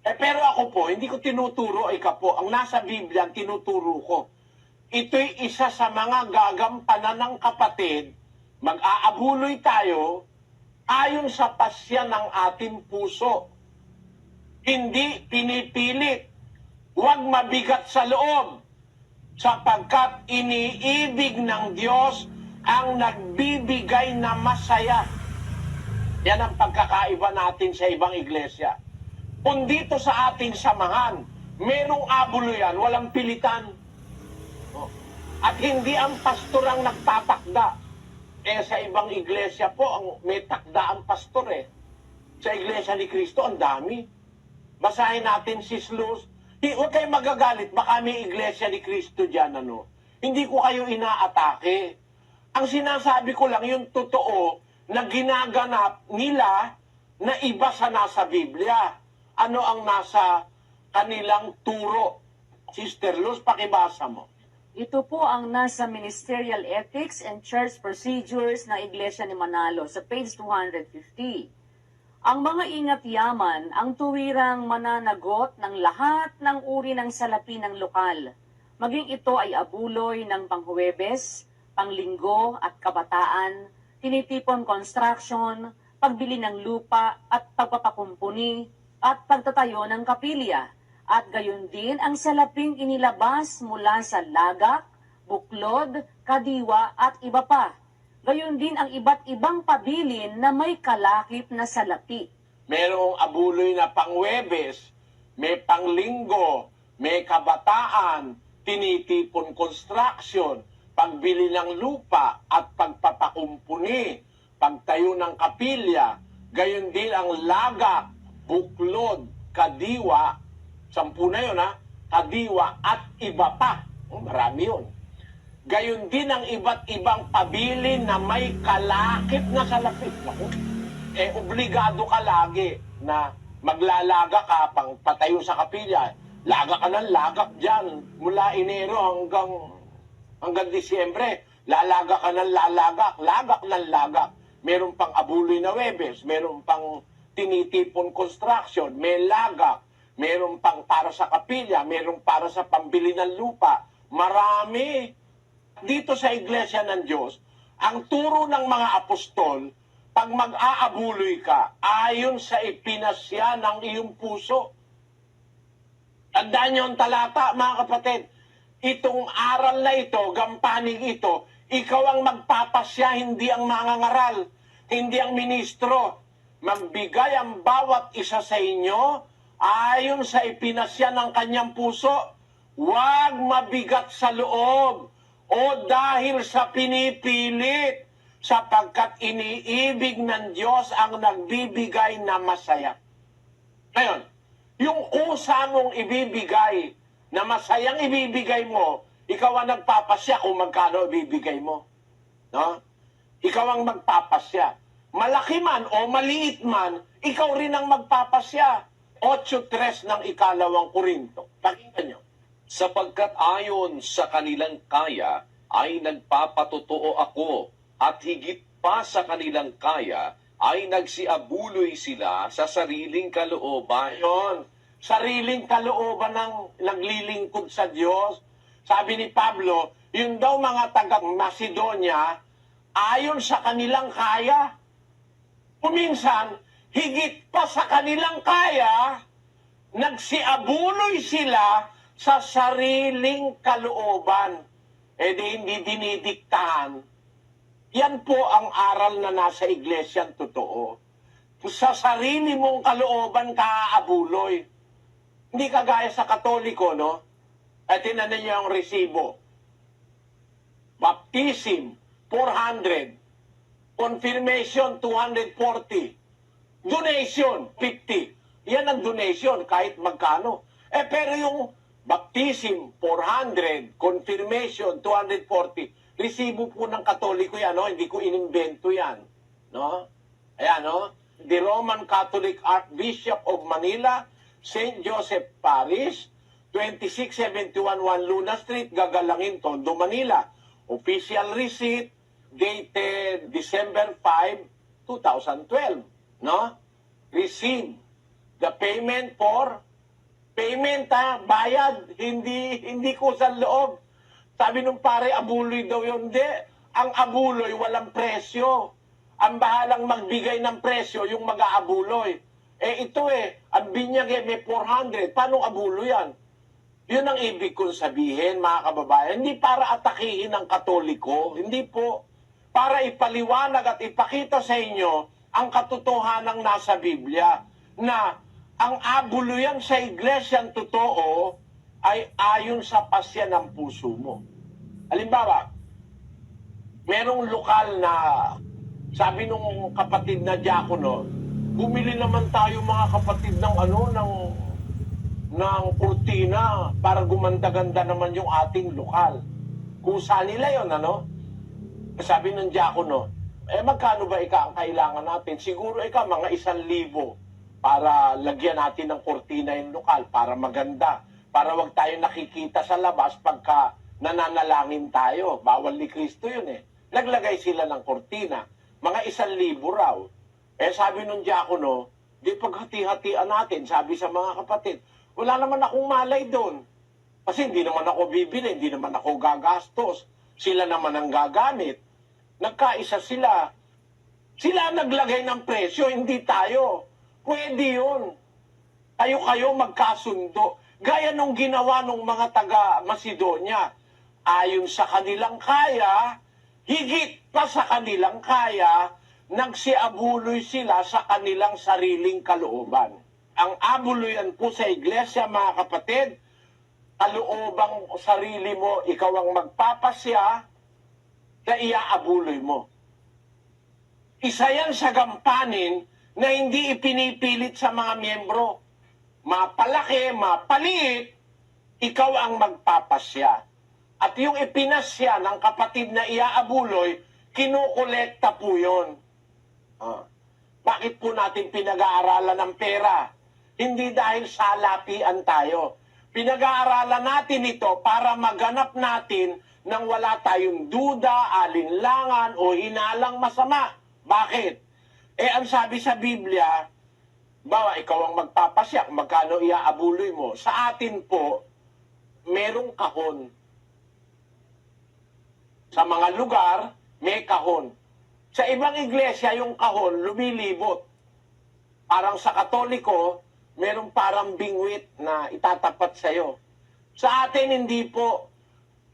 Pero ako po, hindi ko tinuturo ikapo. Ang nasa Biblia, ang tinuturo ko. Ito'y isa sa mga gagampanan ng kapatid. Mag-aabuloy tayo ayon sa pasya ng ating puso. Hindi pinipilit. Huwag mabigat sa loob. Sapagkat iniibig ng Diyos ang nagbibigay na masaya. Yan ang pagkakaiba natin sa ibang iglesia. Kung dito sa ating samahan, merong abuluyan, walang pilitan. At hindi ang pastor ang nagtatakda. Sa ibang iglesia po, may takda ang pastor eh. Sa iglesia ni Cristo, ang dami. Basahin natin si Luz. Huwag kayong magagalit, baka may iglesia ni Cristo dyan, ano. Hindi ko kayo inaatake. Ang sinasabi ko lang, yung totoo na ginaganap nila na iba sa nasa Biblia. Ano ang nasa kanilang turo? Sister Luz, pakibasa mo. Ito po ang nasa Ministerial Ethics and Church Procedures ng Iglesia ni Manalo sa page 250. Ang mga ingat yaman ang tuwirang mananagot ng lahat ng uri ng salapi ng lokal, maging ito ay abuloy ng panghuwebes, panglinggo at kabataan, tinitipon construction, pagbili ng lupa at pagpapakumpuni, at pagtatayo ng kapilya, at gayon din ang salaping inilabas mula sa lagak, buklod, kadiwa at iba pa. Gayon din ang iba't ibang pabilin na may kalakip na salapi. Merong abuloy na pangwebes, may panglinggo, may kabataan, tinitipon construction, pagbili ng lupa at pagpapakumpuni, pagtayo ng kapilya, gayon din ang lagak, buklod, kadiwa, 10 na yun ha, kadiwa at iba pa. Marami yun. Gayon din ang iba't ibang pabilin na may kalakip na salapi. Naku, obligado ka lagi na maglalaga ka pang patayo sa kapilya. Laga ka ng lagak dyan mula Enero hanggang Disyembre. Lalaga ka ng lagak ng lagak. Meron pang abuloy na Webes, meron pang tinitipon construction, may lagak, meron pang para sa kapilya, meron para sa pambili ng lupa. Marami. Dito sa Iglesia ng Diyos, ang turo ng mga apostol, pag mag-aabuloy ka, ayon sa ipinasya ng iyong puso. Tandaan niyo ang talata, mga kapatid. Itong aral na ito, gampaning ito, ikaw ang magpapasya, hindi ang mangangaral, hindi ang ministro. Magbigay ang bawat isa sa inyo ayon sa ipinasya ng kanyang puso. Huwag mabigat sa loob o dahil sa pinipilit, sapagkat iniibig ng Diyos ang nagbibigay na masaya. Ngayon, yung kusa mong ibibigay, na masayang ibibigay mo, ikaw ang nagpapasya kung magkano ibibigay mo. No? Ikaw ang magpapasya. Malaki man o maliit man, ikaw rin ang magpapasya. 8:3 ng 2 Korinto. Pakinggan nyo. Sapagkat ayon sa kanilang kaya ay nagpapatotoo ako, at higit pa sa kanilang kaya ay nagsiabuloy sila sa sariling kalooban. Ayun, sariling kalooban ng naglilingkod sa Diyos. Sabi ni Pablo, yun daw mga taga-Macedonia, ayon sa kanilang kaya. Kuminsan, higit pa sa kanilang kaya, nagsiabuloy sila sa sariling kalooban. Di hindi dinidiktahan. Yan po ang aral na nasa iglesia totoo. Sa sarili mong kalooban ka aabuloy. Hindi kagaya sa Katoliko, no? At tinan niyo ang resibo. Baptism, 400. Confirmation, 240. Donation, 50. Yan ang donation, kahit magkano. Pero yung baptism, 400. Confirmation, 240. Resibo po ng Katoliko yan, no? Hindi ko inimbento yan. No? Ayan, no? The Roman Catholic Archbishop of Manila, St. Joseph Parish, 2671 Luna Street, Gagalangin, Tondo, Manila. Official receipt dated December 5, 2012. No? Receive the payment for payment, bayad, hindi ko sa loob. Sabi nung pare, abuloy daw yun. Hindi. Ang abuloy, walang presyo. Ang bahalang magbigay ng presyo, yung mag-aabuloy. Ito ang binyag may 400. Paano abulo yan? Yun ang ibig kong sabihin, mga kababayan. Hindi para atakihin ang Katoliko. Hindi po. Para ipaliwanag at ipakita sa inyo ang katotohanan nasa Biblia. Na ang abulo yan sa iglesyang totoo ay ayon sa pasya ng puso mo. Halimbawa, merong lokal na sabi nung kapatid na diakono, bumili naman tayo mga kapatid ng ng kurtina para gumanda-ganda naman yung ating lokal. Kusa nila yon, ano? Sabi ng diakono, magkano ba ang kailangan natin? Siguro mga 1,000 para lagyan natin ng kurtina yung lokal, para maganda, para wag tayo nakikita sa labas pagka nananalangin tayo. Bawal ni Kristo yun Naglagay sila ng kurtina, mga 1,000 raw. Sabi nung diakono, di paghati-hatian natin, sabi sa mga kapatid, wala naman akong malay doon. Kasi hindi naman ako bibili, hindi naman ako gagastos. Sila naman ang gagamit. Nagkaisa sila. Sila naglagay ng presyo, hindi tayo. Pwede yun. Kayo magkasundo. Gaya nung ginawa ng mga taga-Macedonia. Ayon sa kanilang kaya, higit pa sa kanilang kaya, nagsiabuloy sila sa kanilang sariling kalooban. Ang abuloyan po sa iglesia, mga kapatid, kaloobang sarili mo, ikaw ang magpapasya na iaabuloy mo. Isa yan sa gampanin na hindi ipinipilit sa mga miyembro. Mapalaki, mapaliit, ikaw ang magpapasya. At yung ipinasya ng kapatid na iaabuloy, kinukolekta po yun. Bakit po natin pinag-aaralan ng pera? Hindi dahil salapian tayo. Pinag-aaralan natin ito para maganap natin nang wala tayong duda, alinlangan o hinalang masama. Bakit? Ang sabi sa Biblia, ikaw ang magpapasya, magkano iaabuloy mo. Sa atin po, merong kahon. Sa mga lugar, may kahon. Sa ibang iglesia, yung kahon lumilibot. Parang sa Katoliko, merong parang bingwit na itatapat sa'yo. Sa atin, hindi po.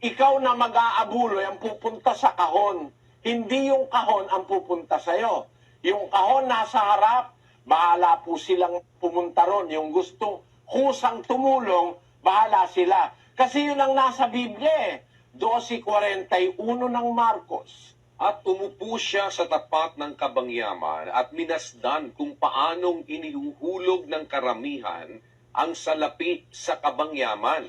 Ikaw na mag-aabuloy ang pupunta sa kahon. Hindi yung kahon ang pupunta sa'yo. Yung kahon nasa harap, bahala po silang pumunta ron. Yung gustong kusang tumulong, bahala sila. Kasi yun ang nasa Biblia 12:41 ng Marcos. At umupo siya sa tapat ng kabangyaman at minasdan kung paanong inihuhulog ng karamihan ang salapi sa kabangyaman.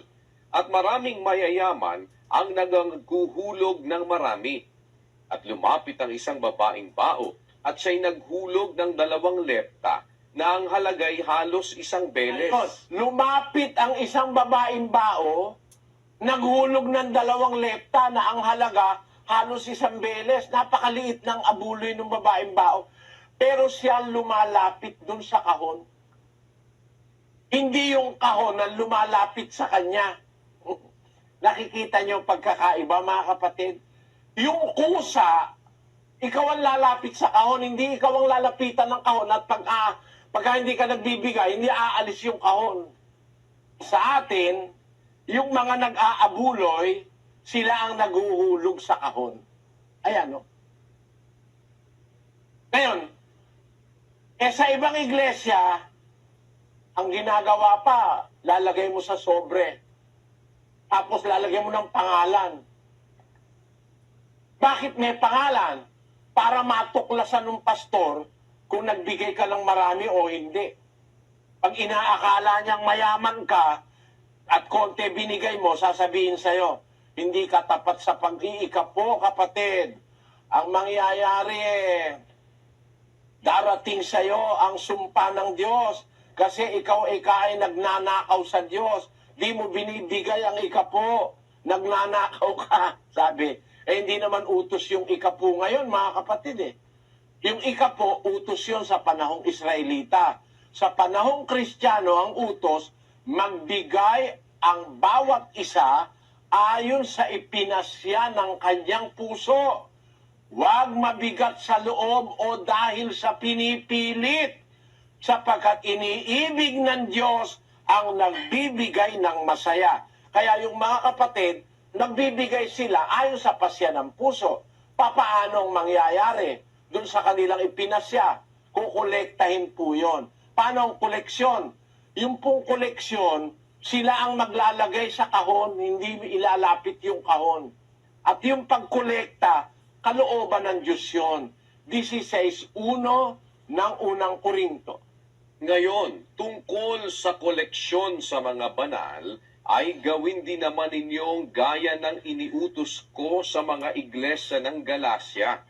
At maraming mayayaman ang naghuhulog ng marami. At lumapit ang isang babaeng bao at siya'y naghulog ng 2 lepta na ang halagay halos 1 beles. Lumapit ang isang babaeng bao, naghulog ng 2 lepta na ang halaga halos 1 beles. Napakaliit ng abuloy ng babaeng bao. Pero siya lumalapit dun sa kahon. Hindi yung kahon na lumalapit sa kanya. Nakikita niyo pagkakaiba, mga kapatid? Yung kusa, ikaw ang lalapit sa kahon, hindi ikaw ang lalapitan ng kahon. At pagka hindi ka nagbibigay, hindi aalis yung kahon. Sa atin, yung mga nag-aabuloy, sila ang naguhulog sa kahon. Ayan, no? Ngayon, sa ibang iglesia, ang ginagawa pa, lalagay mo sa sobre. Tapos lalagyan mo ng pangalan. Bakit may pangalan? Para matuklasan ng pastor kung nagbigay ka ng marami o hindi. Pag inaakala niyang mayaman ka at konti binigay mo, sasabihin sa'yo, hindi ka tapat sa pag-iikap po, kapatid. Ang mangyayari darating sa'yo ang sumpa ng Diyos kasi ikaw ay nagnanakaw sa Diyos. Di mo binibigay ang ikapo. Nagnanakaw ka, sabi. Hindi naman utos yung ikapo ngayon, mga kapatid Yung ikapo, utos yun sa panahong Israelita. Sa panahong Kristiyano, ang utos, magbigay ang bawat isa ayon sa ipinasya ng kanyang puso. Huwag mabigat sa loob o dahil sa pinipilit, sapagkat iniibig ng Diyos ang nagbibigay ng masaya. Kaya yung mga kapatid, nagbibigay sila ayon sa pasya ng puso. Papaano ang mangyayari? Doon sa kanilang ipinasya, kukolektahin po yun. Paano ang koleksyon? Yung pong koleksyon, sila ang maglalagay sa kahon, hindi ilalapit yung kahon. At yung pagkolekta, kalooban ng Diyos yun. 16:1 ng unang Korinto. Ngayon, tungkol sa koleksyon sa mga banal, ay gawin din naman ninyong gaya ng iniutos ko sa mga iglesia ng Galacia.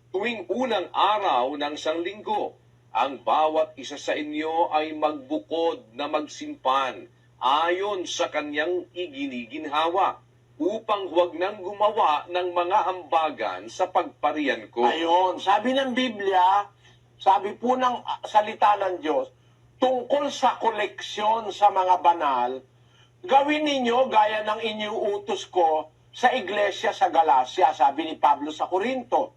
Tuwing unang araw ng sanlinggo, ang bawat isa sa inyo ay magbukod na magsimpan ayon sa kanyang iginiginhawa, upang huwag nang gumawa ng mga hambagan sa pagparian ko. Ayun, sabi ng Biblia, sabi po ng salita ng Diyos, tungkol sa koleksyon sa mga banal, gawin ninyo gaya ng iniuutos ko sa iglesia sa Galacia, sabi ni Pablo sa Korinto.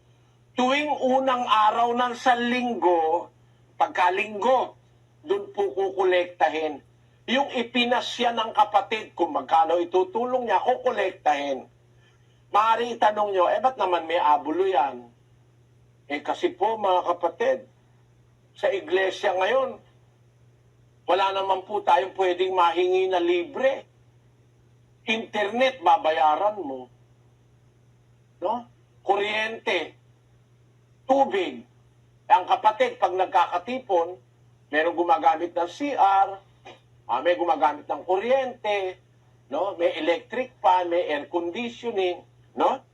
Tuwing unang araw ng sanlinggo, pagkalinggo, doon po kukolektahin. Yung ipinasya ng kapatid, kung magkano itutulong niya, kukolektahin. Maaari itanong nyo, ba't naman may abulo yan? Kasi po mga kapatid, sa iglesia ngayon, wala naman po tayong pwedeng mahingi na libre. Internet, babayaran mo. No? Kuryente, tubig. Ang kapatid, pag nagkakatipon, merong gumagamit ng CR, may gumagamit ng kuryente, no? May electric fan, may air conditioning, no?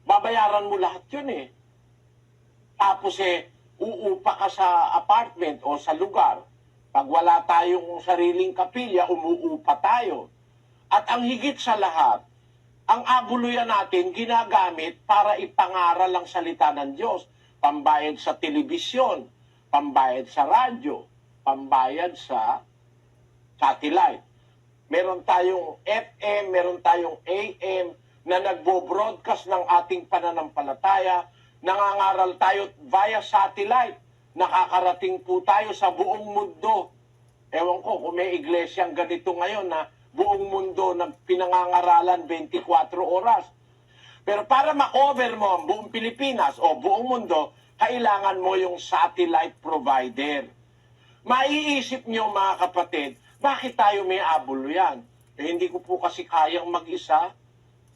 Babayaran mo lahat yun Tapos uupa ka sa apartment o sa lugar. Pag wala tayong sariling kapilya, umuupa tayo. At ang higit sa lahat, ang abuluyan natin ginagamit para ipangaral ang salita ng Diyos. Pambayad sa telebisyon, pambayad sa radyo, pambayad sa satellite. Meron tayong FM, meron tayong AM na nagbo-broadcast ng ating pananampalataya. Nangangaral tayo via satellite. Nakakarating po tayo sa buong mundo. Ewan ko kung may iglesyang ganito ngayon na buong mundo na pinangangaralan 24 oras. Pero para ma-cover mo ang buong Pilipinas o buong mundo, kailangan mo yung satellite provider. Maiisip nyo mga kapatid, bakit tayo may abulo yan? Hindi ko po kasi kayang mag-isa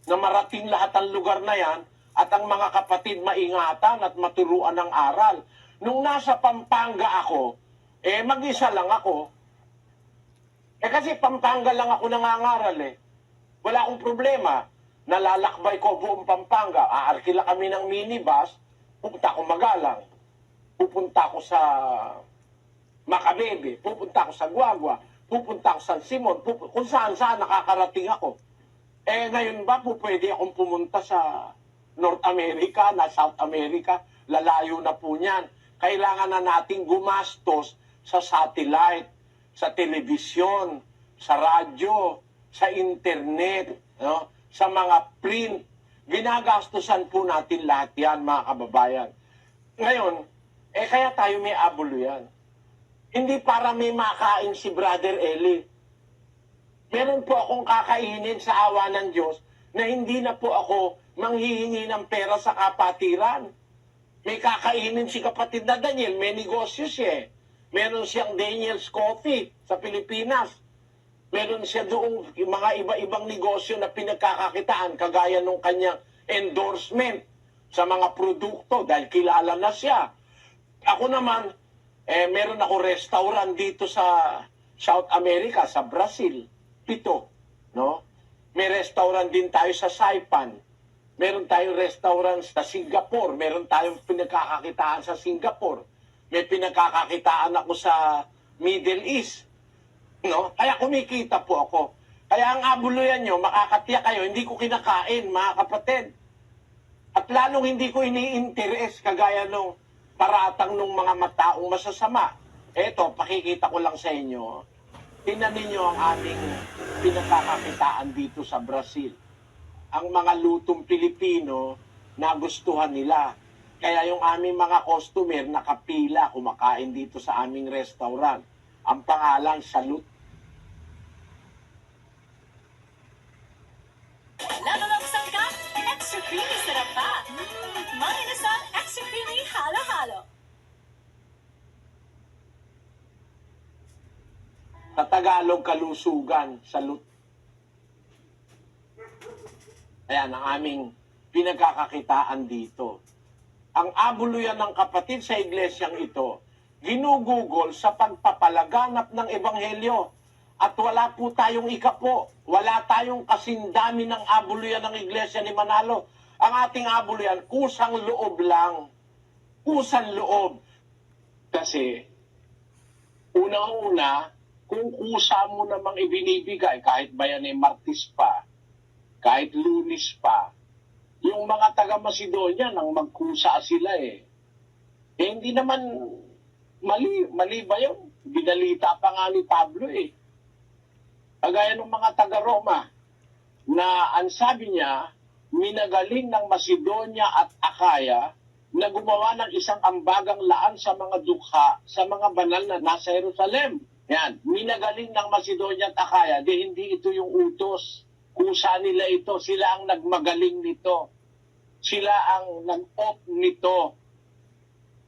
na marating lahat ang lugar na yan at ang mga kapatid maingatan at maturuan ng aral. Nung nasa Pampanga ako, mag-isa lang ako. Kasi Pampanga lang ako nangangaral Wala akong problema. Nalalakbay ko buong Pampanga. Aarkila kami ng minibus, pupunta ako Magalang. Pupunta ako sa Macabebe, pupunta ako sa Guagua, pupunta ako sa San Simon, kung saan nakakarating ako. Ngayon ba po pwede akong pumunta sa North America, na South America? Lalayo na po niyan. Kailangan na nating gumastos sa satellite, sa telebisyon, sa radyo, sa internet, no? Sa mga print. Ginagastusan po natin lahat yan, mga kababayan. Ngayon, kaya tayo may abulo yan. Hindi para may makain si Brother Eli. Meron po akong kakainin sa awa ng Diyos na hindi na po ako manghihingi ng pera sa kapatiran. May kakainin si kapatid na Daniel, may negosyo siya Meron siyang Daniel's Coffee sa Pilipinas. Meron siya doong mga iba-ibang negosyo na pinagkakakitaan kagaya nung kanyang endorsement sa mga produkto dahil kilala na siya. Ako naman, meron ako restaurant dito sa South America, sa Brazil. 7, no? May restaurant din tayo sa Saipan. Meron tayong restaurant sa Singapore. Meron tayong pinagkakakitaan sa Singapore. May pinagkakakitaan ako sa Middle East. No? Kaya kumikita po ako. Kaya ang abuluyan nyo, makakatiyak kayo, hindi ko kinakain, mga kapatid. At lalong hindi ko ini-interest kagaya nung paratang nung mga mataong masasama. Eto, pakikita ko lang sa inyo. Tingnan ninyo ang aming pinagkakakitaan dito sa Brazil. Ang mga lutong Pilipino na gustuhan nila. Kaya yung aming mga customer nakapila kumakain dito sa aming restaurant. Ang pangalan, Salute. Lalong sangkap, extra creamy sarap pa. Marinasang extra creamy halo-halo. Sa Tagalog, kalusugan, Salute. Ayan, ang aming pinagkakakitaan dito. Ang abuluyan ng kapatid sa iglesyang ito, ginugugol sa pagpapalaganap ng ebanghelyo. At wala po tayong ikapo. Wala tayong kasindami ng abuluyan ng iglesia ni Manalo. Ang ating abuluyan, kusang loob lang. Kusang loob. Kasi, unang-una, kung kusa mo namang ibinibigay, kahit ba yan ay Martis pa, kahit Lunis pa, yung mga taga-Macedonia nang magkusa sila hindi naman mali ba yun? Binalita pa nga ni Pablo Kagaya ng mga taga-Roma na ang sabi niya, minagaling ng Macedonia at Akaya na gumawa ng isang ambagang laan sa mga dukha sa mga banal na nasa Jerusalem. Yan, minagaling ng Macedonia at Akaya, di hindi ito yung utos. Kusa nila ito, sila ang nagmagaling nito. Sila ang nag-opt nito.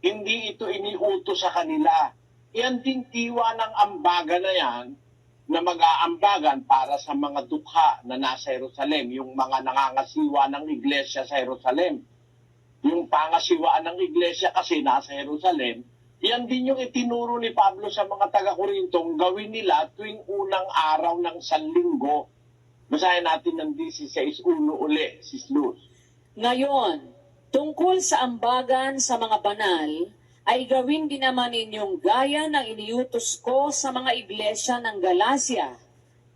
Hindi ito iniutos sa kanila. Yan din tiwa ng ambaga na yan na mag-aambagan para sa mga dukha na nasa Jerusalem, yung mga nangangasiwa ng iglesia sa Jerusalem. Yung pangasiwaan ng iglesia kasi nasa Jerusalem, yan din yung itinuro ni Pablo sa mga taga-Korintong gawin nila tuwing unang araw ng Sanlinggo. Basahin natin ng 16:1 uli, Sis Luz. Ngayon, tungkol sa ambagan sa mga banal, ay gawin din naman ninyong gaya ng iniutos ko sa mga iglesia ng Galacia,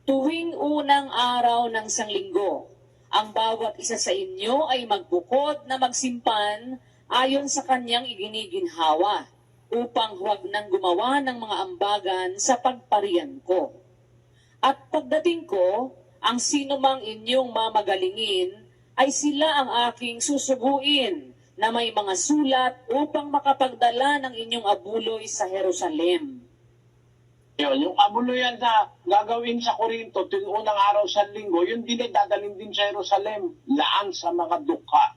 tuwing unang araw ng Sanlinggo. Ang bawat isa sa inyo ay magbukod na magsimpan ayon sa kanyang iginiginhawa, upang huwag nang gumawa ng mga ambagan sa pagparian ko. At pagdating ko, ang sino mang inyong mamagalingin ay sila ang aking susuguin na may mga sulat upang makapagdala ng inyong abuloy sa Jerusalem. Yun, yung abuluyan na gagawin sa Korinto tuwing unang araw sa linggo, yun din ay dadalhin din sa Jerusalem. Laan sa mga dukha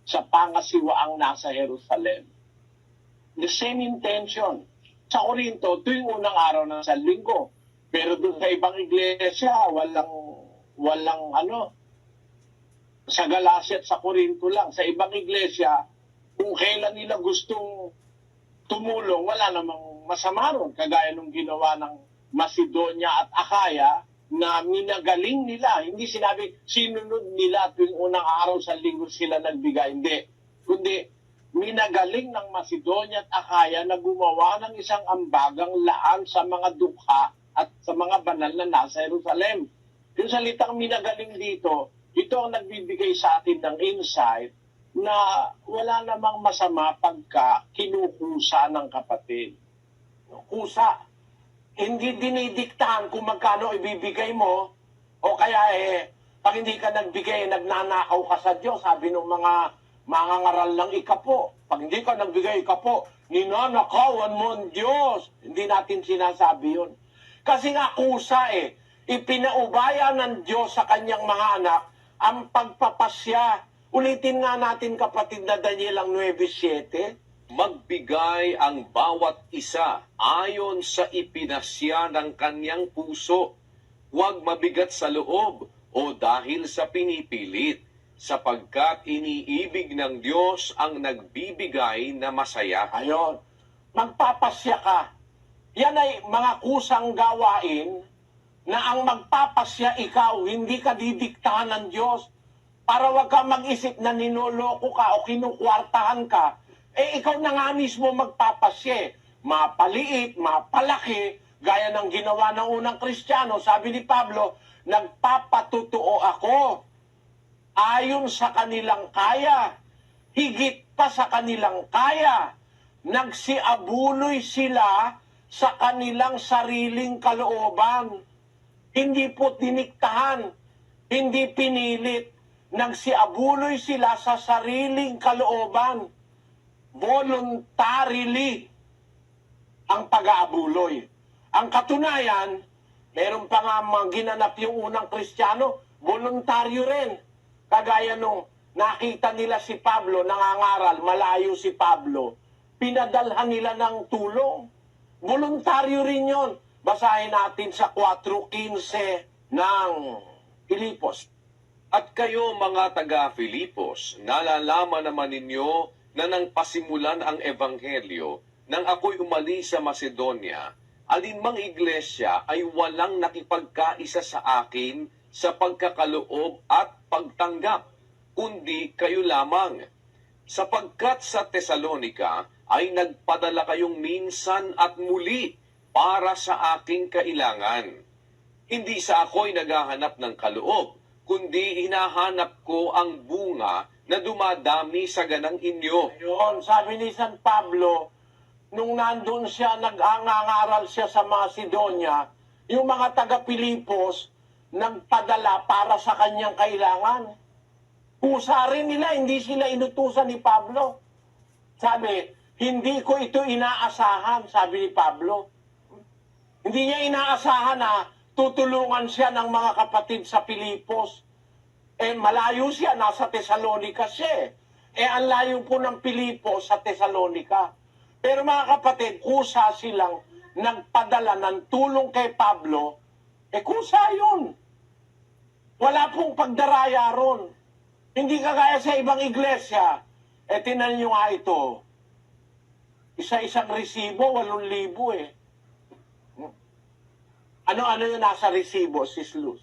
sa pangasiwaang nasa Jerusalem. The same intention. Sa Korinto, tuwing unang araw ng sa linggo. Pero doon sa ibang iglesia, walang sa Galacia at sa Corinto lang. Sa ibang iglesia, kung kailan nila gustong tumulong, wala namang masama ron. Kagaya nung ginawa ng Macedonia at Akaya na minagaling nila. Hindi sinabi, sinunod nila tuwing unang araw sa linggo sila nagbigay. Hindi. Kundi, minagaling ng Macedonia at Akaya na gumawa ng isang ambagang laan sa mga dukha at sa mga banal na nasa Jerusalem. Yung salitang minagaling dito, ito ang nagbibigay sa atin ng insight na wala namang masama pagka kinukusa ng kapatid. Kusa. Hindi dinidiktahan kung magkano ibibigay mo o kaya pag hindi ka nagbigay, nagnanakaw ka sa Diyos. Sabi ng mga ngaral ng ikapo. Pag hindi ka nagbigay ikapo, ninanakawan mo ang Diyos. Hindi natin sinasabi yun. Kasi nga kusa ipinaubaya ng Diyos sa kanyang mga anak ang pagpapasya. Ulitin nga natin kapatid na Daniel ang 9:7. Magbigay ang bawat isa ayon sa ipinasya ng kanyang puso huwag mabigat sa loob o dahil sa pinipilit, sapagkat iniibig ng Diyos ang nagbibigay na masaya. Ayon, magpapasya ka. Yan ay mga kusang gawain na ang magpapasya ikaw, hindi ka didiktahan ng Diyos. Para wag ka mag-isip na ninoloko ka o kinukwartahan ka, ikaw na nga mismo magpapasya. Mapaliit, mapalaki, gaya ng ginawa ng unang Kristiyano, sabi ni Pablo, nagpapatutuo ako ayon sa kanilang kaya, higit pa sa kanilang kaya. Nagsiabuloy sila sa kanilang sariling kalooban. Hindi po diniktahan, hindi pinilit. Nagsiabuloy sila sa sariling kalooban. Voluntarily ang pag-aabuloy. Ang katunayan, meron pa nga ginanap yung unang Kristiyano, voluntaryo rin. Kagaya nung nakita nila si Pablo, nangangaral, malayo si Pablo, pinadalhan nila ng tulong. Voluntaryo rin yon. Basahin natin sa 4:15 ng Filipos. At kayo mga taga-Filipos, nalalaman naman ninyo na nang pasimulan ang Ebanghelyo, nang ako'y umalis sa Macedonia, alinmang iglesia ay walang nakipagkaisa sa akin sa pagkakaloob at pagtanggap, kundi kayo lamang. Sapagkat sa Tesalonika ay nagpadala kayong minsan at muli para sa aking kailangan. Hindi sa ako'y naghahanap ng kaloob, kundi hinahanap ko ang bunga na dumadami sa ganang inyo. Yun, sabi ni San Pablo, nung nandun siya, nag-angangaral siya sa Macedonia, yung mga taga-Pilipos, nagpadala para sa kanyang kailangan. Kusa rin nila, hindi sila inutusan ni Pablo. Sabi, hindi ko ito inaasahan, sabi ni Pablo. Hindi niya inaasahan na tutulungan siya ng mga kapatid sa Pilipos. Malayo siya, nasa Tesalonika siya. Ang layo po ng Pilipos sa Tesalonika. Pero mga kapatid, kusa silang nagpadala ng tulong kay Pablo, kusa yun. Wala pong pagdaraya ron. Hindi kagaya sa ibang iglesia. Tinan nyo nga ito. Isa-isang resibo, 8,000 Ano-ano yung nasa resibo, Sis Luz?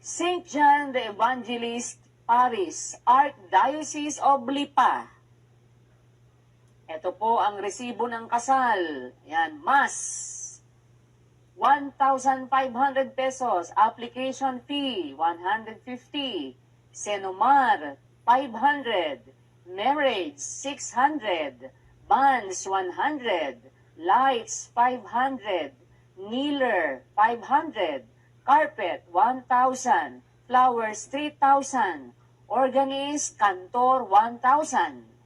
St. John the Evangelist, Paris, Archdiocese of Lipa. Ito po ang resibo ng kasal. Yan, Mass. 1,500 pesos. Application fee, 150. Senomar, 500. Marriage, 600. Banns, 100. Lights, 500. Kneeler, 500. Carpet, 1,000. Flowers, 3,000. Organist, kantor, 1,000.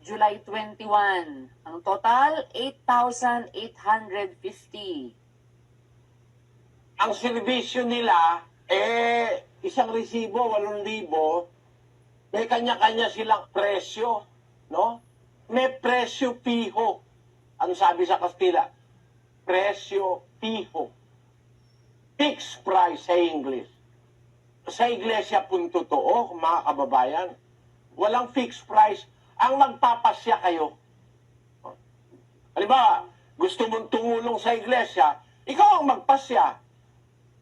July 21. Ang total, 8,850. Ang serbisyo nila, isang resibo, 8,000. May kanya-kanya silang presyo, no? May presyo piho. Ano sabi sa Kastila? Presyo piho. Fixed price sa English. Sa iglesia pun totoo, mga kababayan, walang fixed price. Ang magpapasya kayo. Halimbawa, gusto mong tumulong sa iglesia, ikaw ang magpasya.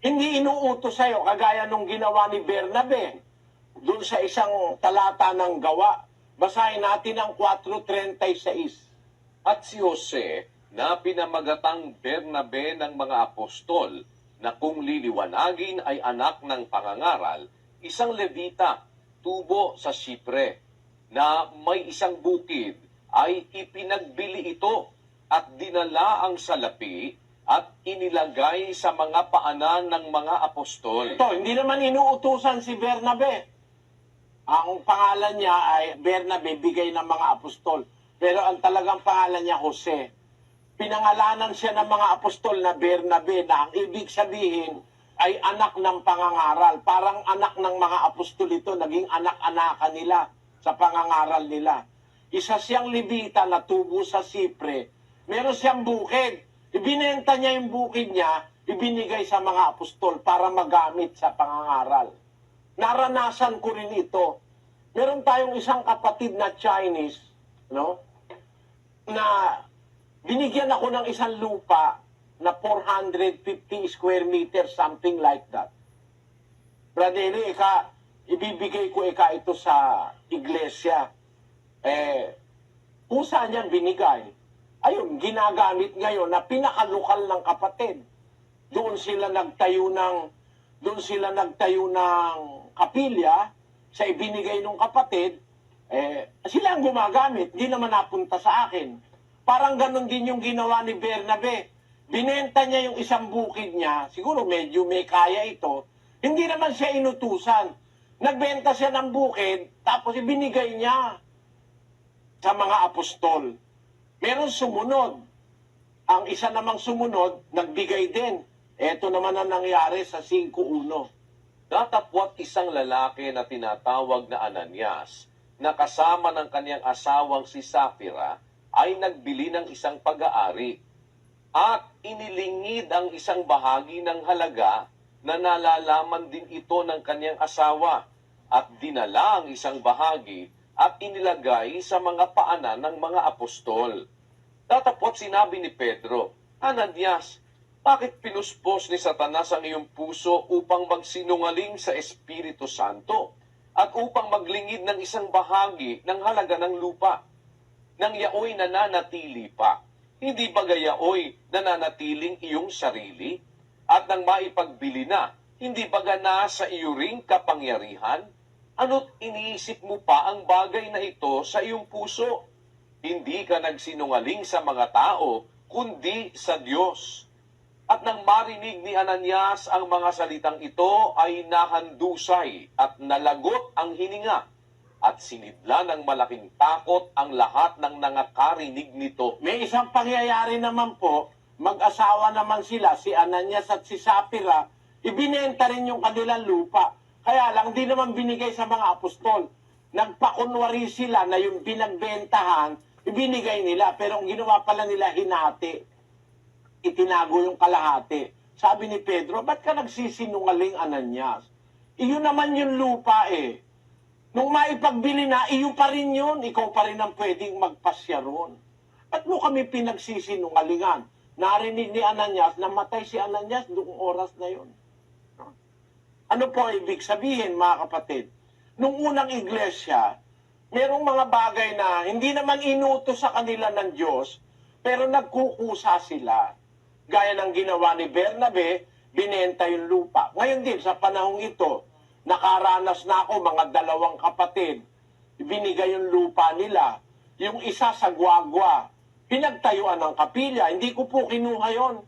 Hindi inuutos sa'yo, kagaya nung ginawa ni Bernabe. Doon sa isang talata ng gawa, basahin natin ang 4:36. At si Jose, na pinamagatang Bernabe ng mga apostol, na kung liliwanagin ay anak ng pangangaral, isang Levita, tubo sa Sipre, na may isang bukid, ay ipinagbili ito at dinala ang salapi at inilagay sa mga paanan ng mga apostol. Ito, hindi naman inuutusan si Bernabe. Ang pangalan niya ay Bernabe, bigay ng mga apostol. Pero ang talagang pangalan niya, Jose. Pinangalanan siya ng mga apostol na Bernabe, na ang ibig sabihin ay anak ng pangangaral. Parang anak ng mga apostol ito, naging anak-anakan nila sa pangangaral nila. Isa siyang Levita na tubo sa Sipre. Meron siyang bukid. Ibinenta niya yung bukid niya, ibinigay sa mga apostol para magamit sa pangangaral. Naranasan ko rin ito. Meron tayong isang kapatid na Chinese, no? Na binigyan ako ng isang lupa na 450 square meters, something like that. Brother, ibibigay ko ito sa iglesia. Pusa niya binigay. Ayun, ginagamit ngayon na pinakalukal ng kapatid. Doon sila nagtayo ng kapilya sa ibinigay ng kapatid. Sila ang gumagamit, di naman napunta sa akin. Parang ganun din yung ginawa ni Bernabe. Binenta niya yung isang bukid niya, siguro medyo may kaya ito, hindi naman siya inutusan. Nagbenta siya ng bukid, tapos ibinigay niya sa mga apostol. Meron sumunod. Ang isa namang sumunod, nagbigay din. Ito naman ang nangyari sa 5:1. Natapwat isang lalaki na tinatawag na Ananias na kasama ng kanyang asawang si Sapphira ay nagbili ng isang pag-aari at inilingid ang isang bahagi ng halaga na nalalaman din ito ng kanyang asawa at dinala ang isang bahagi at inilagay sa mga paanan ng mga apostol. Tatapot sinabi ni Pedro, Ananias, bakit pinuspos ni Satanas ang iyong puso upang magsinungaling sa Espiritu Santo at upang maglingid ng isang bahagi ng halaga ng lupa? Nang yaoy nananatili pa, hindi ba gayaoy nananatiling iyong sarili? At nang maipagbili na, hindi ba nasa iyo ring kapangyarihan? Ano't iniisip mo pa ang bagay na ito sa iyong puso? Hindi ka nagsinungaling sa mga tao, kundi sa Diyos. At nang marinig ni Ananias ang mga salitang ito ay nahandusay at nalagot ang hininga at sinidla ng malaking takot ang lahat ng nangakarinig nito. May isang pangyayari naman po, mag-asawa naman sila, si Ananias at si Sapphira, ibinenta rin yung kanilang lupa. Kaya lang, di naman binigay sa mga apostol. Nagpakunwari sila na yung binagbentahan, ibinigay nila. Pero ang ginawa pala nila, hinati. Itinago yung kalahati. Sabi ni Pedro, ba't ka nagsisinungaling, Ananias? Iyon naman yung lupa eh. Nung maipagbili na, iyo pa rin yun. Ikaw pa rin ang pwedeng magpasya ron. Ba't mo kami pinagsisinungalingan? Narinig ni Ananias, namatay si Ananias noong oras na yun. Ano po ibig sabihin, mga kapatid? Nung unang iglesia, merong mga bagay na hindi naman inutos sa kanila ng Diyos, pero nagkukusa sila. Gaya ng ginawa ni Bernabe, binenta yung lupa. Ngayon din, sa panahong ito, nakaranas na ako, mga 2 kapatid, binigay yung lupa nila. Yung isa sa Guagua, pinagtayuan ng kapilya. Hindi ko po kinuha yon.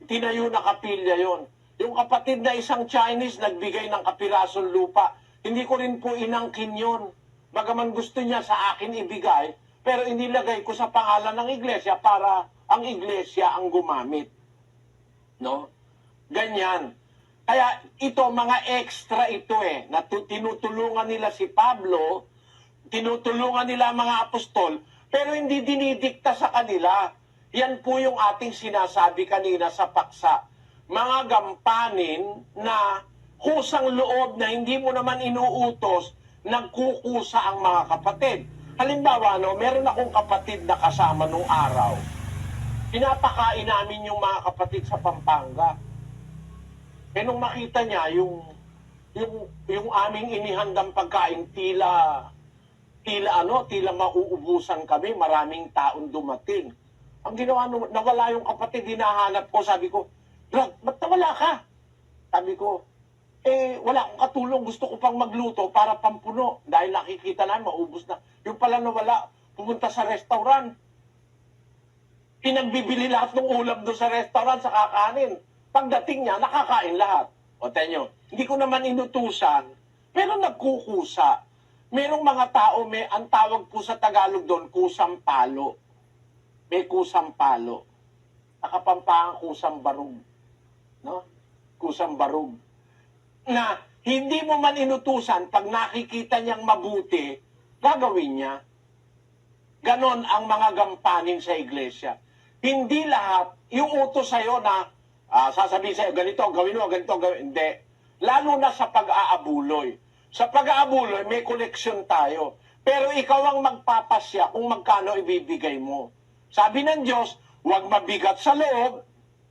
Tinayo na kapilya yon. Yung kapatid na isang Chinese, nagbigay ng kapirasong lupa. Hindi ko rin po inangkin yon. Bagaman gusto niya sa akin ibigay, pero inilagay ko sa pangalan ng iglesia para ang iglesia ang gumamit. No? Ganyan. Kaya ito, mga extra ito eh, na tinutulungan nila si Pablo, tinutulungan nila mga apostol, pero hindi dinidikta sa kanila. Yan po yung ating sinasabi kanina sa paksa. Mga gampanin na kusang loob na hindi mo naman inuutos, nagkukusa ang mga kapatid. Halimbawa, no, meron akong kapatid na kasama nung araw. Pinapakain namin yung mga kapatid sa Pampanga. Eh nung makita niya yung aming inihandang pagkain, tila mauubusan kami, maraming taon dumating. Ang ginawa, nawala yung kapatid, hinahanap ko, sabi ko, Brad, ba't nawala ka? Sabi ko, wala akong katulong, gusto ko pang magluto para pampuno. Dahil nakikita na, maubos na. Yung pala nawala, pumunta sa restaurant. Pinagbibili lahat ng ulam doon sa restaurant, sa kakanin. Pagdating niya, nakakain lahat. O tenyo, hindi ko naman inutusan, pero nagkukusa. Merong mga tao, ang tawag po sa Tagalog doon, kusang palo. May kusang palo. Nakapampangang kusang barug. No? Kusang barug. Na hindi mo man inutusan, pag nakikita niyang mabuti, gagawin niya. Ganon ang mga gampanin sa iglesia. Hindi lahat, yung utos sa'yo na sasabihin sa'yo, ganito, gawin mo, ganito, gawin. Hindi. Lalo na sa pag-aabuloy. Sa pag-aabuloy, may koleksyon tayo. Pero ikaw ang magpapasya kung magkano ibibigay mo. Sabi ng Diyos, huwag mabigat sa loob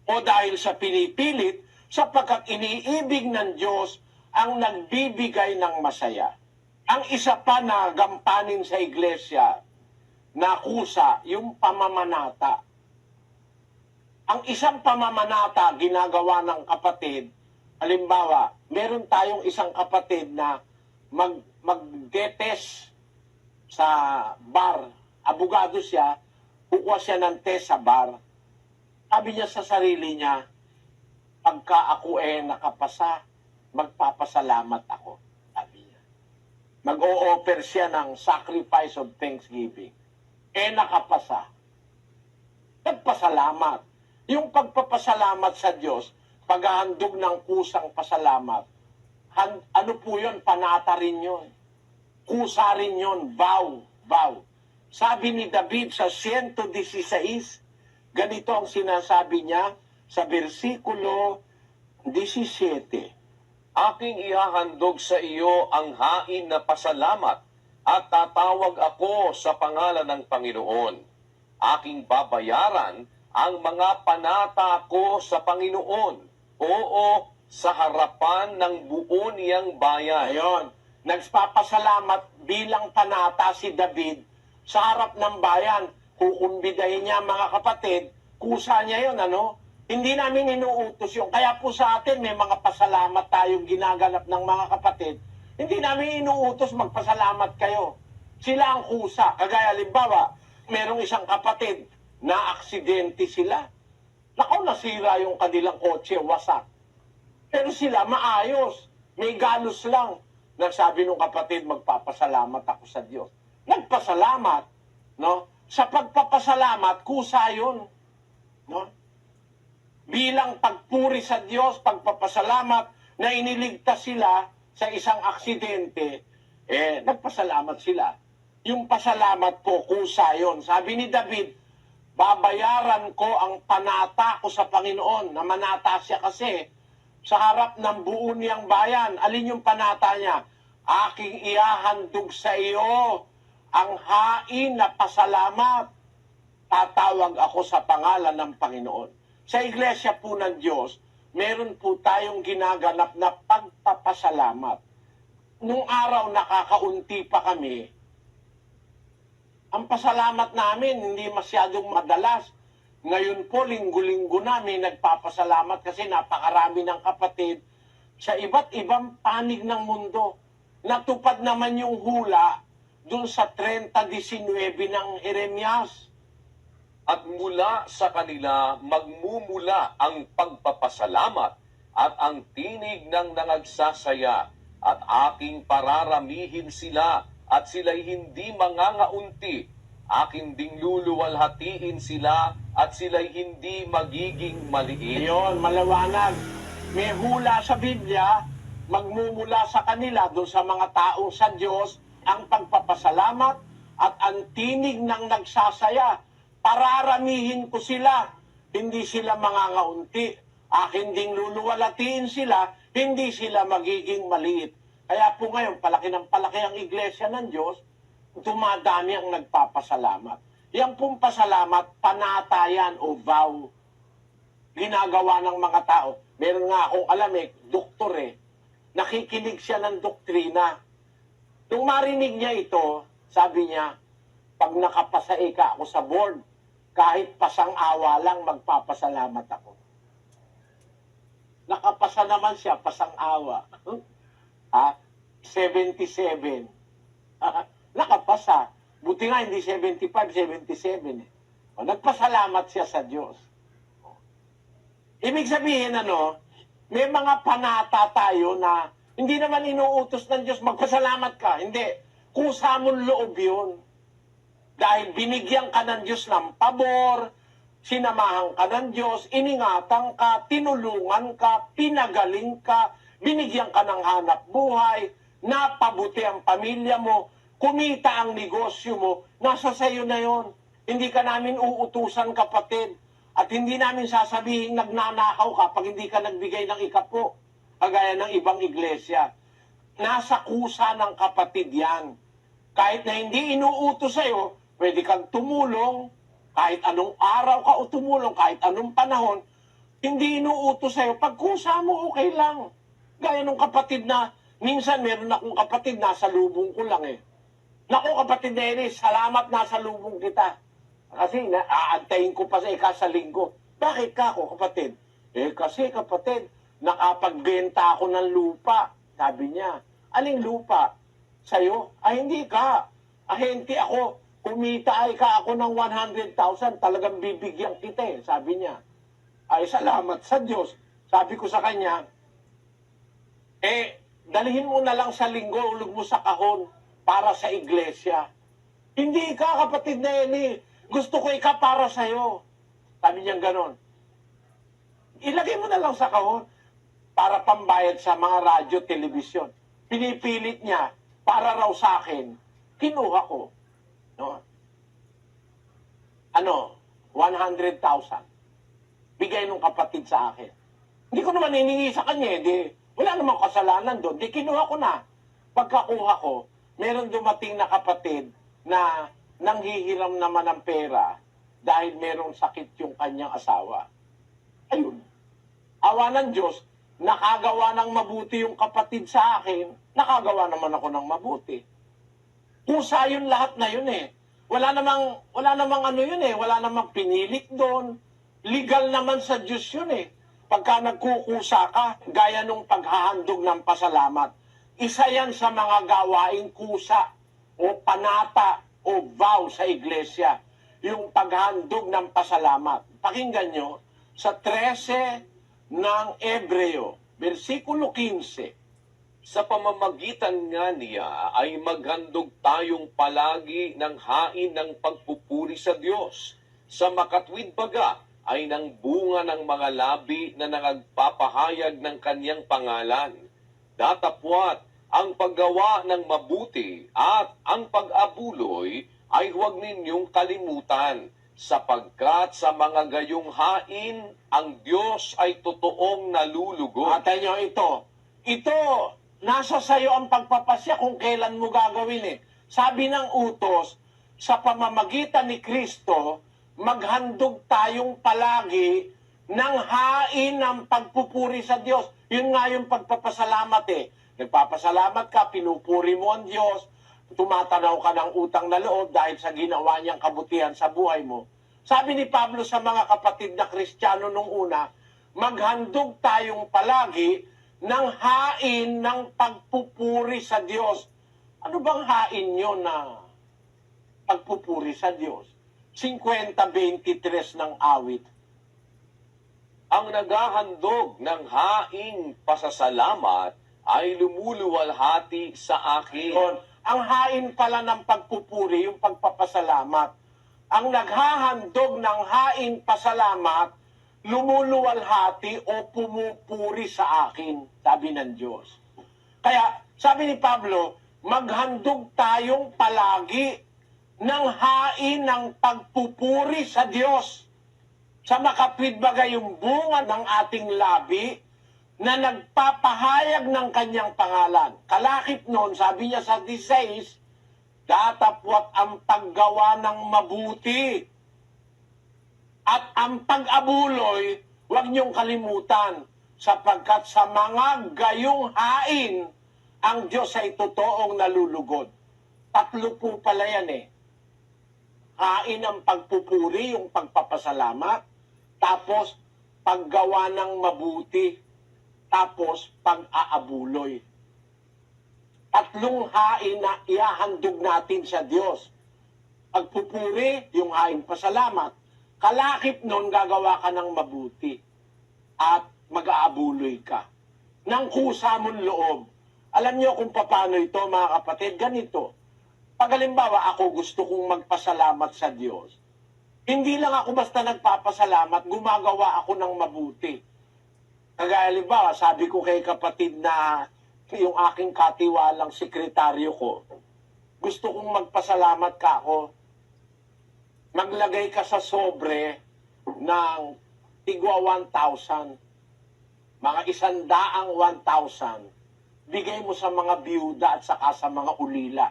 o dahil sa pinipilit, sapagkat iniibig ng Diyos ang nagbibigay ng masaya. Ang isa pa na gampanin sa iglesia na kusa, yung pamamanata. Ang isang pamamanata ginagawa ng kapatid, halimbawa, meron tayong isang kapatid na mag-test sa bar. Abogado siya, kukuha siya ng test sa bar. Sabi niya sa sarili niya, pagka ako nakapasa, magpapasalamat ako. Sabi niya. Mag-o-offer siya ng sacrifice of thanksgiving. Nakapasa. Nagpasalamat. Yung pagpapasalamat sa Diyos, paghahandog ng kusang pasalamat, ano po yun? Panata rin yun. Kusa rin yun. Vow. Sabi ni David sa 116, ganito ang sinasabi niya sa versikulo 17. Aking ihahandog sa iyo ang hain na pasalamat at tatawag ako sa pangalan ng Panginoon. Aking babayaran ang mga panata ko sa Panginoon. Oo, sa harapan ng buo niyang bayan. Ayon, nagpapasalamat bilang panata si David sa harap ng bayan. Kukumbidahin niya mga kapatid, kusa niya yun, ano? Hindi namin inuutos yun. Kaya po sa atin, may mga pasalamat tayong ginaganap ng mga kapatid. Hindi namin inuutos magpasalamat kayo. Sila ang kusa. Kagaya, halimbawa, merong isang kapatid, na aksidente sila. Nakaw, nasira yung kanilang kotse, wasak. Pero sila maayos. May galos lang. Nagsabi nung kapatid, magpapasalamat ako sa Diyos. Nagpasalamat. No? Sa pagpapasalamat, kusa yun. No? Bilang pagpuri sa Diyos, pagpapasalamat na iniligtas sila sa isang aksidente, nagpasalamat sila. Yung pasalamat po, kusa yun. Sabi ni David, babayaran ko ang panata ko sa Panginoon. Na manata siya kasi sa harap ng buo niyang bayan. Alin yung panata niya? Aking ihahandog sa iyo ang hain na pasalamat. Tatawag ako sa pangalan ng Panginoon. Sa iglesia po ng Diyos, meron po tayong ginaganap na pagpapasalamat. Nung araw nakakaunti pa kami, ang pasalamat namin hindi masyadong madalas. Ngayon po, linggo-linggo namin nagpapasalamat kasi napakarami ng kapatid sa iba't ibang panig ng mundo. Natupad naman yung hula dun sa 30:19 ng Jeremias. At mula sa kanila magmumula ang pagpapasalamat at ang tinig ng nangagsasaya at aking pararamihin sila at sila'y hindi mangangaunti. Aking ding luluwalhatiin sila at sila'y hindi magiging maliit. Iyon, malawanag. May hula sa Biblia, magmumula sa kanila doon sa mga taong sa Diyos ang pagpapasalamat at ang tinig ng nagsasaya. Pararamihin ko sila, hindi sila mangangaunti. Akin ding luluwalhatiin sila, hindi sila magiging maliit. Kaya po ngayon, palaki ng palaki ang iglesia ng Diyos, dumadami ang nagpapasalamat. Yan pong pasalamat, panatayan o vow, ginagawa ng mga tao. Meron nga akong alam doktor nakikinig siya ng doktrina. Nung marinig niya ito, sabi niya, pag nakapasa ka ako sa board, kahit pasang awa lang, magpapasalamat ako. Nakapasa naman siya, pasang awa. 77. Nakapasa. Buti nga hindi 75, 77 nagpasalamat siya sa Diyos. Ibig sabihin may mga panata tayo na hindi naman inuutos ng Diyos magpasalamat ka. Hindi. Kusa mong loob yun. Dahil binigyan ka ng Diyos ng pabor, sinamahan ka ng Diyos, iningatan ka, tinulungan ka, pinagaling ka, binigyan ka ng hanap buhay, napabuti ang pamilya mo, kumita ang negosyo mo, nasa sayo na yon. Hindi ka namin uutusan, kapatid. At hindi namin sasabihin nagnanakaw ka pag hindi ka nagbigay ng ikapo, kagaya ng ibang iglesia. Nasa kusa ng kapatid yan. Kahit na hindi inuutos sa'yo, pwede kang tumulong, kahit anong araw ka o tumulong, kahit anong panahon, hindi inuutos sa'yo. Pag kusa mo, okay lang. Gaya nung kapatid na, minsan meron akong kapatid, nasa lubong ko lang eh. Naku, kapatid Dennis, salamat nasa lubong kita. Kasi aantayin ko pa sa ikasalinggo. Bakit ka ako, kapatid? Kasi kapatid, nakapagbenta ako ng lupa. Sabi niya, aling lupa? Sa'yo? Hindi ka. Ahente ako. Kumita ay ka ako ng 100,000. Talagang bibigyan kita eh. Sabi niya. Salamat sa Diyos. Sabi ko sa kanya, dalhin mo na lang sa linggo, ulog mo sa kahon para sa iglesia. Hindi ka, kapatid na Eli. Gusto ko ika para sa'yo. Sabi niya ganon. Ilagay mo na lang sa kahon para pambayad sa mga radyo, telebisyon. Pinipilit niya para raw sa akin. Kinuha ko. No? 100,000. Bigay nung kapatid sa akin. Hindi ko naman hiningi sa kanya. Wala namang kasalanan doon. Kinuha ko na. Pagkakuha ko, meron dumating na kapatid na nanghihiram naman ng pera dahil merong sakit yung kanyang asawa. Ayun. Awa ng Diyos, nakagawa ng mabuti yung kapatid sa akin, nakagawa naman ako ng mabuti. Kusa yun lahat na yun eh. Wala namang ano yun eh, wala namang pinilit doon. Legal naman sa Diyos yun eh. Pagka nagkukusa ka, gaya nung paghahandog ng pasalamat, isa yan sa mga gawaing kusa o panata o vow sa iglesia, yung paghandog ng pasalamat. Pakinggan nyo, sa 13 ng Ebreo, versikulo 15, Sa pamamagitan nga niya ay maghandog tayong palagi ng hain ng pagpupuri sa Diyos. Sa makatwid baga ay ng bunga ng mga labi na nagpapahayag ng kanyang pangalan. Datapwat ang paggawa ng mabuti at ang pag-abuloy ay huwag ninyong kalimutan, sapagkat sa mga gayong hain, ang Diyos ay totoong nalulugod. Ate nyo ito, nasa sayo ang pagpapasya kung kailan mo gagawin eh. Sabi ng utos, sa pamamagitan ni Kristo, maghandog tayong palagi ng hain ng pagpupuri sa Diyos. Yun nga yung pagpapasalamat eh. Nagpapasalamat ka, pinupuri mo ang Diyos, tumatanaw ka ng utang na loob dahil sa ginawa niyang kabutihan sa buhay mo. Sabi ni Pablo sa mga kapatid na Kristiyano nung una, maghandog tayong palagi ng hain ng pagpupuri sa Diyos. Ano bang hain nyo na pagpupuri sa Diyos? 50:23 ng awit. Ang naghahandog ng haing pasasalamat ay lumuluwalhati sa akin. Ang hain pala ng pagpupuri, yung pagpapasalamat. Ang naghahandog ng hain pasalamat, lumuluwalhati o pumupuri sa akin, sabi ng Diyos. Kaya, sabi ni Pablo, maghandog tayong palagi ng hain ng pagpupuri sa Diyos. Sa makapwid bagay yung bunga ng ating labi na nagpapahayag ng kanyang pangalan. Kalakip noon, sabi niya sa 16, datapwat ang paggawa ng mabuti at ang pag-abuloy, huwag niyong kalimutan, sapagkat sa mga gayong hain, ang Diyos ay totoong nalulugod. 3 po pala yan eh. Hain ang pagpupuri, yung pagpapasalamat, tapos paggawa ng mabuti, tapos pag-aabuloy. 3 hain na iahandog natin sa Diyos. Pagpupuri, yung hain pasalamat. Kalakip nun, gagawa ka ng mabuti. At mag-aabuloy ka. Nang kusa mong loob. Alam niyo kung paano ito, mga kapatid, ganito. Pag halimbawa, ako gusto kong magpasalamat sa Diyos. Hindi lang ako basta nagpapasalamat, gumagawa ako ng mabuti. Kagaya halimbawa, sabi ko kay kapatid na yung aking katiwalang sekretaryo ko, gusto kong magpasalamat ka ako, maglagay ka sa sobre ng tigwa 1,000, mga 100 bigay mo sa mga biyuda at saka sa mga ulila.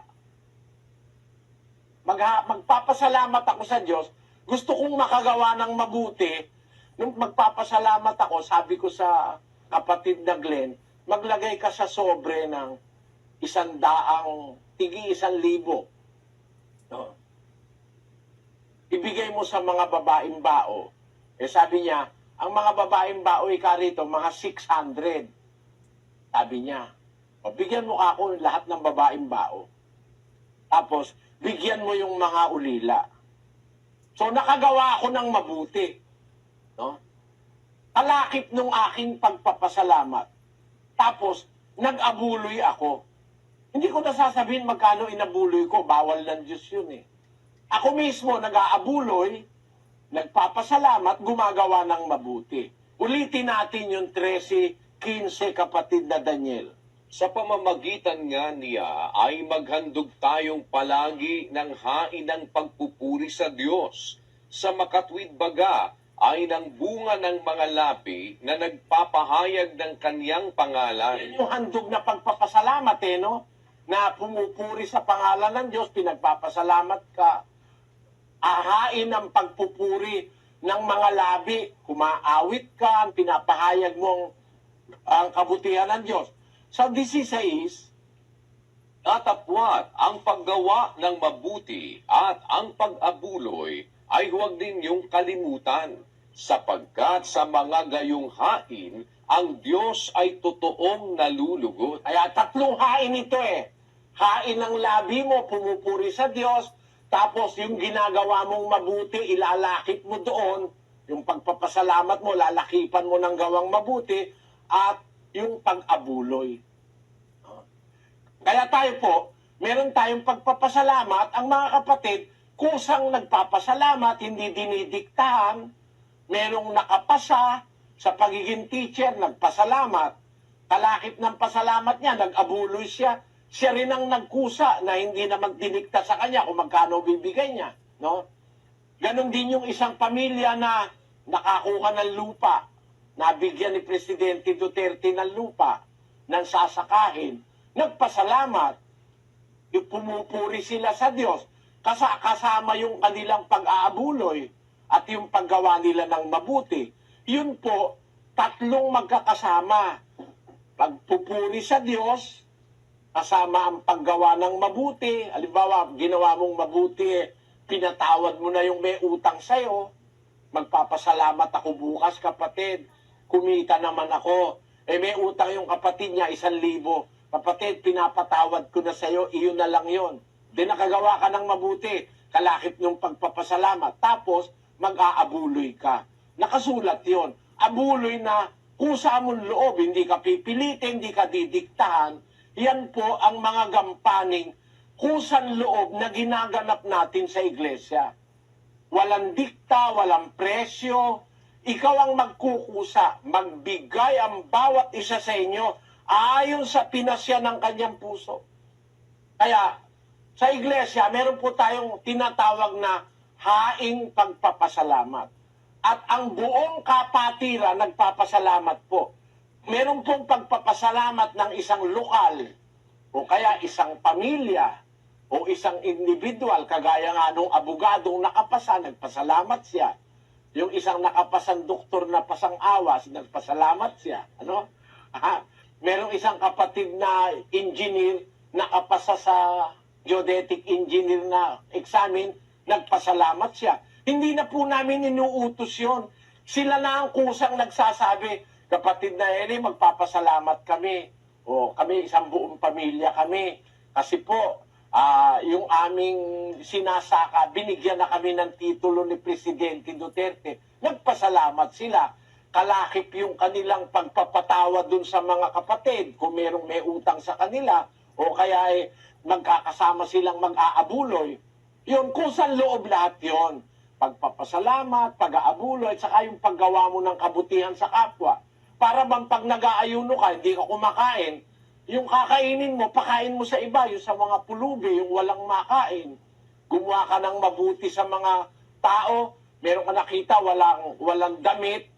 Magpapasalamat ako sa Diyos. Gusto kong makagawa ng mabuti. Nung magpapasalamat ako, sabi ko sa kapatid na Glenn, maglagay ka sa sobre ng 100, tigi 1,000. No? Ibigay mo sa mga babaeng bao. Sabi niya, ang mga babaeng bao rito, mga 600. Sabi niya, bigyan mo ako lahat ng babaeng bao. Tapos, bigyan mo yung mga ulila. So, nakagawa ako ng mabuti. No? Kalakip nung aking pagpapasalamat. Tapos, nag-abuloy ako. Hindi ko nasasabihin magkano inabuloy ko. Bawal ng Diyos yun eh. Ako mismo nag-aabuloy, nagpapasalamat, gumagawa ng mabuti. Ulitin natin yung 13-15 kapatid na Daniel. Sa pamamagitan nga niya ay maghandog tayong palagi ng hain ng pagpupuri sa Diyos. Sa makatwid baga ay ng bunga ng mga labi na nagpapahayag ng kaniyang pangalan. Yan yung handog na pagpapasalamat no? Na pumupuri sa pangalan ng Diyos, pinagpapasalamat ka. Ahain ang pagpupuri ng mga labi. Kumaawit ka, pinapahayag mong ang kabutihan ng Diyos. Sa 16, Tatapwat ang paggawa ng mabuti at ang pag-abuloy ay huwag ninyong kalimutan, sapagkat sa mga gayong hain, ang Diyos ay totoong nalulugot. kaya 3 hain ito eh. Hain ng labi mo, pumupuri sa Diyos, tapos yung ginagawa mong mabuti, ilalakip mo doon, yung pagpapasalamat mo, lalakipan mo ng gawang mabuti, at yung pag-abuloy. Kaya tayo po, meron tayong pagpapasalamat. Ang mga kapatid, kusang nagpapasalamat, hindi dinidiktahan. Merong nakapasa sa pagiging teacher, nagpasalamat. Kalakip ng pasalamat niya, nag-abuloy siya. Siya rin ang nagkusa na hindi naman dinikta sa kanya kung magkano bibigay niya. No? Ganon din yung isang pamilya na nakakuha ng lupa. Nabigyan ni Presidente Duterte ng lupa, ng sasakahin, nagpasalamat, yung pumupuri sila sa Diyos, kasama yung kanilang pag-aabuloy at yung paggawa nila ng mabuti. Yun po, 3 magkakasama. Pagpupuri sa Diyos, kasama ang paggawa ng mabuti. Halimbawa, ginawa mong mabuti, pinatawad mo na yung may utang sa'yo. Magpapasalamat ako bukas, kapatid. Kumita naman ako. May utang yung kapatid niya, 1,000. Kapatid, pinapatawad ko na sa'yo, iyon na lang yon. Di nakagawa ka ng mabuti, kalakip ng pagpapasalamat. Tapos, mag-aabuloy ka. Nakasulat yon. Abuloy na kusa mong loob, hindi ka pipilitin, hindi ka didiktahan. Yan po ang mga gampaning kusan loob na ginaganap natin sa iglesia. Walang dikta, walang presyo. Ikaw ang magkukusa, magbigay ang bawat isa sa inyo ayon sa pinasya ng kanyang puso. Kaya, sa iglesia, meron po tayong tinatawag na haing pagpapasalamat. At ang buong kapatiran nagpapasalamat po. Meron pong pagpapasalamat ng isang lokal, o kaya isang pamilya, o isang individual, kagaya nga nung abogadong nakapasa, nagpasalamat siya. Yung isang nakapasang doktor na pasang-awas, nagpasalamat siya. Ano? Merong isang kapatid na engineer, nakapasa sa geodetic engineer na examine, nagpasalamat siya. Hindi na po namin inuutos yun. Sila na ang kusang nagsasabi, kapatid na Eli, magpapasalamat kami. O kami, isang buong pamilya kami. Kasi po, yung aming sinasaka, binigyan na kami ng titulo ni Presidente Duterte. Nagpasalamat sila. Kalakip yung kanilang pagpapatawa dun sa mga kapatid kung merong may utang sa kanila o kaya magkakasama silang mag-aabuloy. Yun, kung saan loob lahat yun. Pagpapasalamat, pag-aabuloy, at saka yung paggawa mo ng kabutihan sa kapwa. Para bang pag nag-aayuno ka, hindi ka kumakain, yung kakainin mo, pakain mo sa iba, yung sa mga pulubi, yung walang makain. Gumawa ka ng mabuti sa mga tao, Meron ka nakita, walang damit.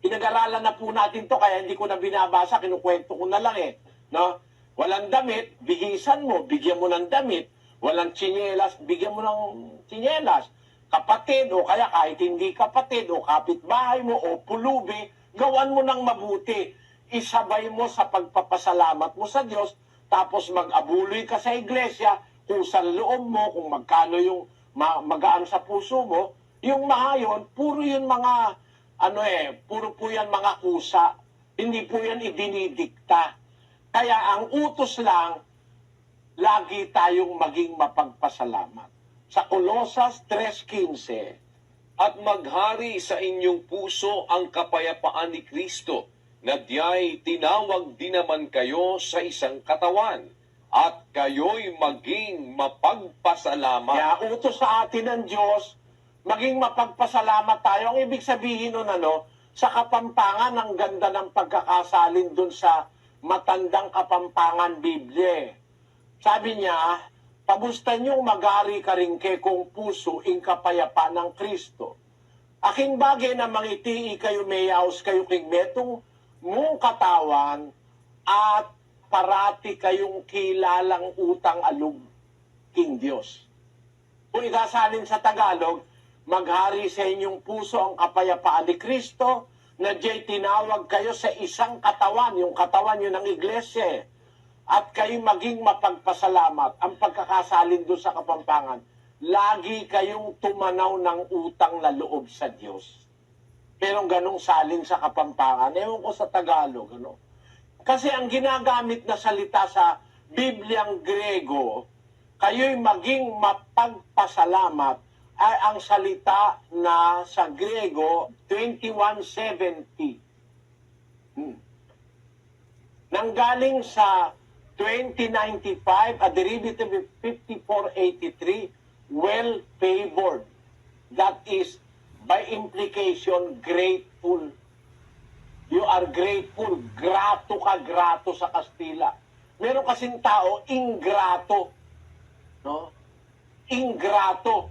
Pinag-aralan na po natin to, kaya hindi ko na binabasa, kinukwento ko na lang eh. No? Walang damit, bihisan mo, bigyan mo ng damit. Walang tsinelas, bigyan mo ng tsinelas. Kapatid, o kaya kahit hindi kapatid, o kapitbahay mo, o pulubi, gawan mo ng mabuti. Isabay mo sa pagpapasalamat mo sa Diyos, tapos mag-abuloy ka sa iglesia, kung sa loob mo, kung magkano yung magaan sa puso mo, yung mga yun, puro yun mga, puro po yan mga kusa. Hindi po yan idinidikta. Kaya ang utos lang, lagi tayong maging mapagpasalamat. Sa Colosas 3:15, At maghari sa inyong puso ang kapayapaan ni Kristo, na diya'y tinawag din naman kayo sa isang katawan, at kayo'y maging mapagpasalamat. kaya utos sa atin ng Diyos, maging mapagpasalamat tayo. Ang ibig sabihin nun, sa Kapampangan, ang ganda ng pagkakasalin dun sa matandang Kapampangan Biblia. Sabi niya, pamustan niyong magari ka rin ke kung puso ing kapayapaan ng Kristo. Aking bagay na mangiti kayo mayaos kayo king metong mong katawan at parati kayong kilalang utang alug king Diyos. Kung ikasalin sa Tagalog, maghari sa inyong puso ang kapayapaan ni Kristo, na diya'y tinawag kayo sa isang katawan, yung katawan yun ng iglesia, at kayo maging mapagpasalamat. Ang pagkakasalin doon sa Kapampangan, lagi kayong tumanaw ng utang na loob sa Diyos. Merong ganong salin sa Kapampangan. Ewan ko sa Tagalog. Kasi ang ginagamit na salita sa Bibliang Grego, kayo'y maging mapagpasalamat, ay ang salita na sa Grego 2170. Nanggaling sa 2095, a derivative of 5483, well-favored. That is, by implication, grateful. You are grateful. Grato sa Kastila. Meron kasing tao, ingrato. No? Ingrato.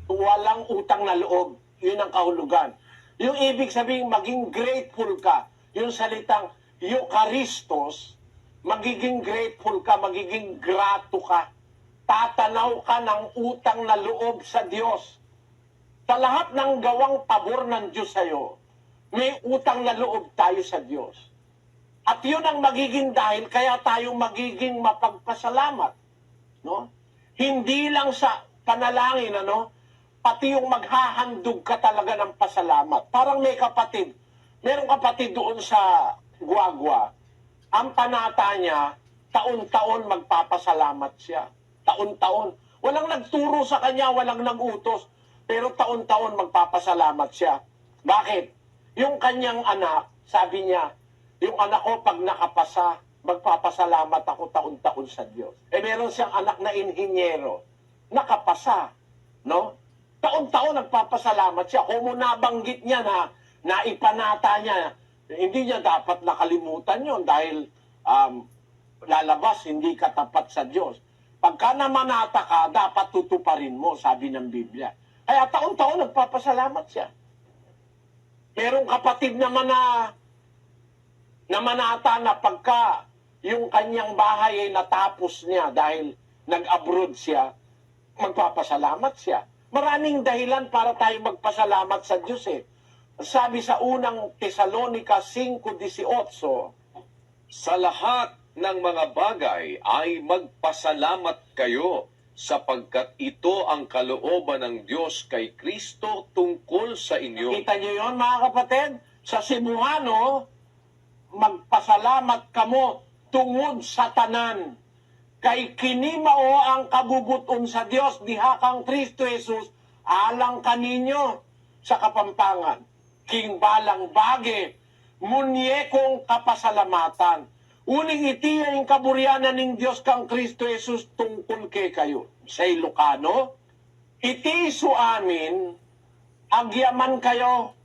Walang utang na loob. Yun ang kahulugan. Yung ibig sabihin, maging grateful ka. Yung salitang Eucharistos, magiging grateful ka, magiging grato ka. Tatanaw ka ng utang na loob sa Diyos. Sa lahat ng gawang pabor ng Diyos sa'yo, may utang na loob tayo sa Diyos. At yun ang magiging dahil kaya tayo magiging mapagpasalamat. No? Hindi lang sa panalangin, pati yung maghahandog ka talaga ng pasalamat. Parang may kapatid, merong kapatid doon sa Guagua, ang panata niya, taon-taon magpapasalamat siya. Taon-taon. Walang nagturo sa kanya, walang nagutos, pero taon-taon magpapasalamat siya. Bakit? Yung kanyang anak, sabi niya, yung anak ko pag nakapasa, magpapasalamat ako taon-taon sa Diyos. Meron siyang anak na inhinyero, nakapasa, no? Taon-taon nagpapasalamat siya. Kung nabanggit niya na ipanata niya, hindi niya dapat nakalimutan yon dahil lalabas, hindi ka tapat sa Diyos. Pagka namanata ka, dapat tutuparin mo, sabi ng Biblia. Kaya taon-taon nagpapasalamat siya. Merong kapatid naman na manata na pagka yung kanyang bahay ay natapos niya dahil nag-abroad siya, magpapasalamat siya. Maraming dahilan para tayo magpasalamat sa Diyos eh. Sabi sa unang Tesalonica 5:18, Sa lahat ng mga bagay ay magpasalamat kayo, sapagkat ito ang kalooban ng Diyos kay Kristo tungkol sa inyo. Kita niyo yon mga kapatid? Sa Cebuano, magpasalamat kamo tungod sa tanan. Kay kinimao ang kabubuton sa Dios, diha kang Kristo Jesus, alang kaninyo sa Kapampangan. King balang bagi, munyekong kapasalamatan. Uling iti ang kaburyanan ng Dios kang Kristo Jesus tungkol kay kayo. Sa Ilocano, iti isu amin, agyaman kayo,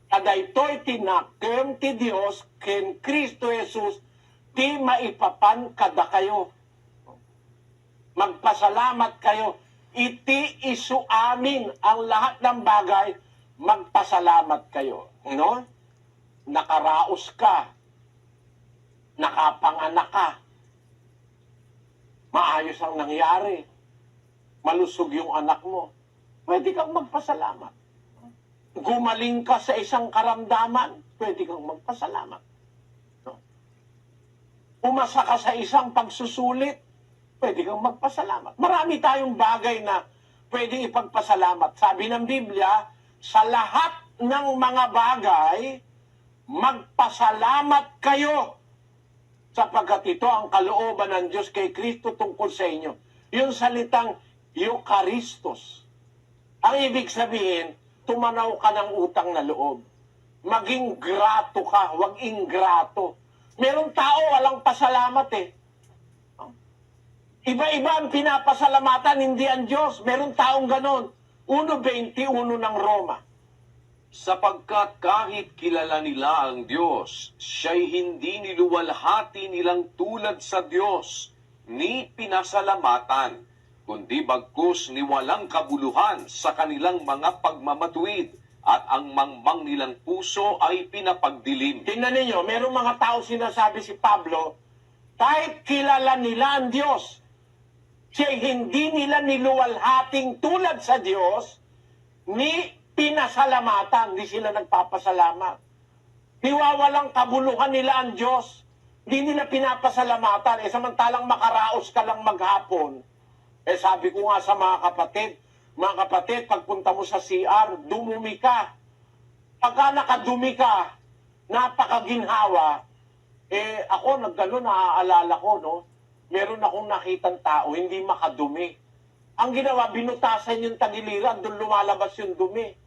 kadaytoy tinakem ti Dios ken Kristo Jesus, ti maipapan kada kayo. Magpasalamat kayo. iti isu amin ang lahat ng bagay, magpasalamat kayo. No? Nakaraos ka, nakapanganak ka, maayos ang nangyari, malusog yung anak mo, pwede kang magpasalamat. Gumaling ka sa isang karamdaman, pwede kang magpasalamat. No? Umasa ka sa isang pagsusulit, pwede kang magpasalamat. Marami tayong bagay na pwede ipagpasalamat. Sabi ng Biblia, sa lahat ng mga bagay, magpasalamat kayo sapagkat ito ang kalooban ng Diyos kay Kristo tungkol sa inyo. Yung salitang Eucharistos. Ang ibig sabihin, tumanaw ka ng utang na loob. Maging grato ka, huwag ingrato. Merong tao walang pasalamat eh. Iba-iba ang pinapasalamatan, hindi ang Diyos. Merong taong ganon. 1:21 ng Roma. Sapagkat kahit kilala nila ang Diyos, siya'y hindi niluwalhati nilang tulad sa Diyos, ni pinasalamatan, kundi bagkus ni walang kabuluhan sa kanilang mga pagmamatuwid, at ang mangmang nilang puso ay pinapagdilim. Tingnan ninyo, merong mga tao sinasabi si Pablo, kahit kilala nila ang Diyos, siya'y hindi nila niluwalhating tulad sa Diyos, ni pinasalamatan, hindi sila nagpapasalamat. Niwawalang kabuluhan nila ang Diyos, hindi nila pinapasalamatan. Samantalang makaraos ka lang maghapon. Sabi ko nga sa mga kapatid, pagpunta mo sa CR, dumumi ka. Pagka nakadumi ka, napakaginhawa, ako naggano, naaalala ko, no? Meron akong nakitang tao, hindi makadumi. Ang ginawa, binutasan yung tagiliran, doon lumalabas yung dumi.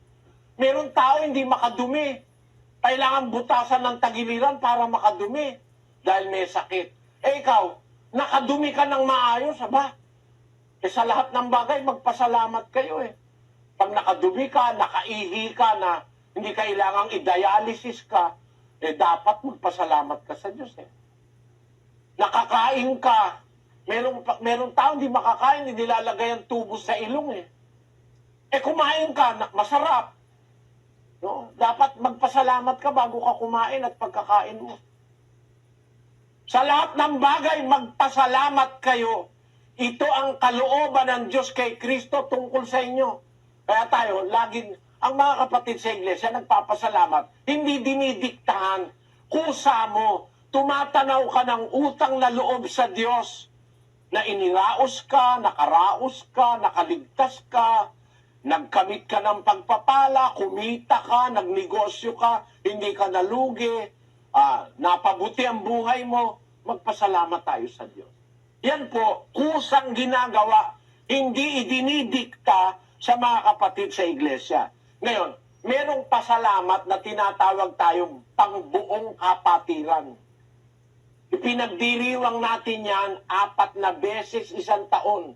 Meron tao hindi makadumi. Kailangan butasan ng tagiliran para makadumi. Dahil may sakit. Ikaw, nakadumi ka ng maayos, aba? Sa lahat ng bagay, magpasalamat kayo eh. Pag nakadumi ka, nakaihi ka na hindi kailangang i-dialysis ka, dapat magpasalamat ka sa Diyos eh. Nakakain ka, merong tao hindi makakain, hindi nilalagay ang tubo sa ilong eh. Kumain ka, masarap. No? Dapat magpasalamat ka bago ka kumain at pagkakain mo. Sa lahat ng bagay, magpasalamat kayo. Ito ang kalooban ng Diyos kay Kristo tungkol sa inyo. Kaya tayo, laging, ang mga kapatid sa iglesia, nagpapasalamat. Hindi dinidiktahan. Kusa mo, tumatanaw ka ng utang na loob sa Diyos na iniraos ka, nakaraos ka, nakaligtas ka, nagkamit ka ng pagpapala, kumita ka, nagnegosyo ka, hindi ka nalugi, napabuti ang buhay mo, magpasalamat tayo sa Diyos. Yan po, kusang ginagawa, hindi idinidikta sa mga kapatid sa iglesia. Ngayon, merong pasalamat na tinatawag tayong pangbuong kapatiran. Ipinagdiriwang natin yan 4 na beses isang taon.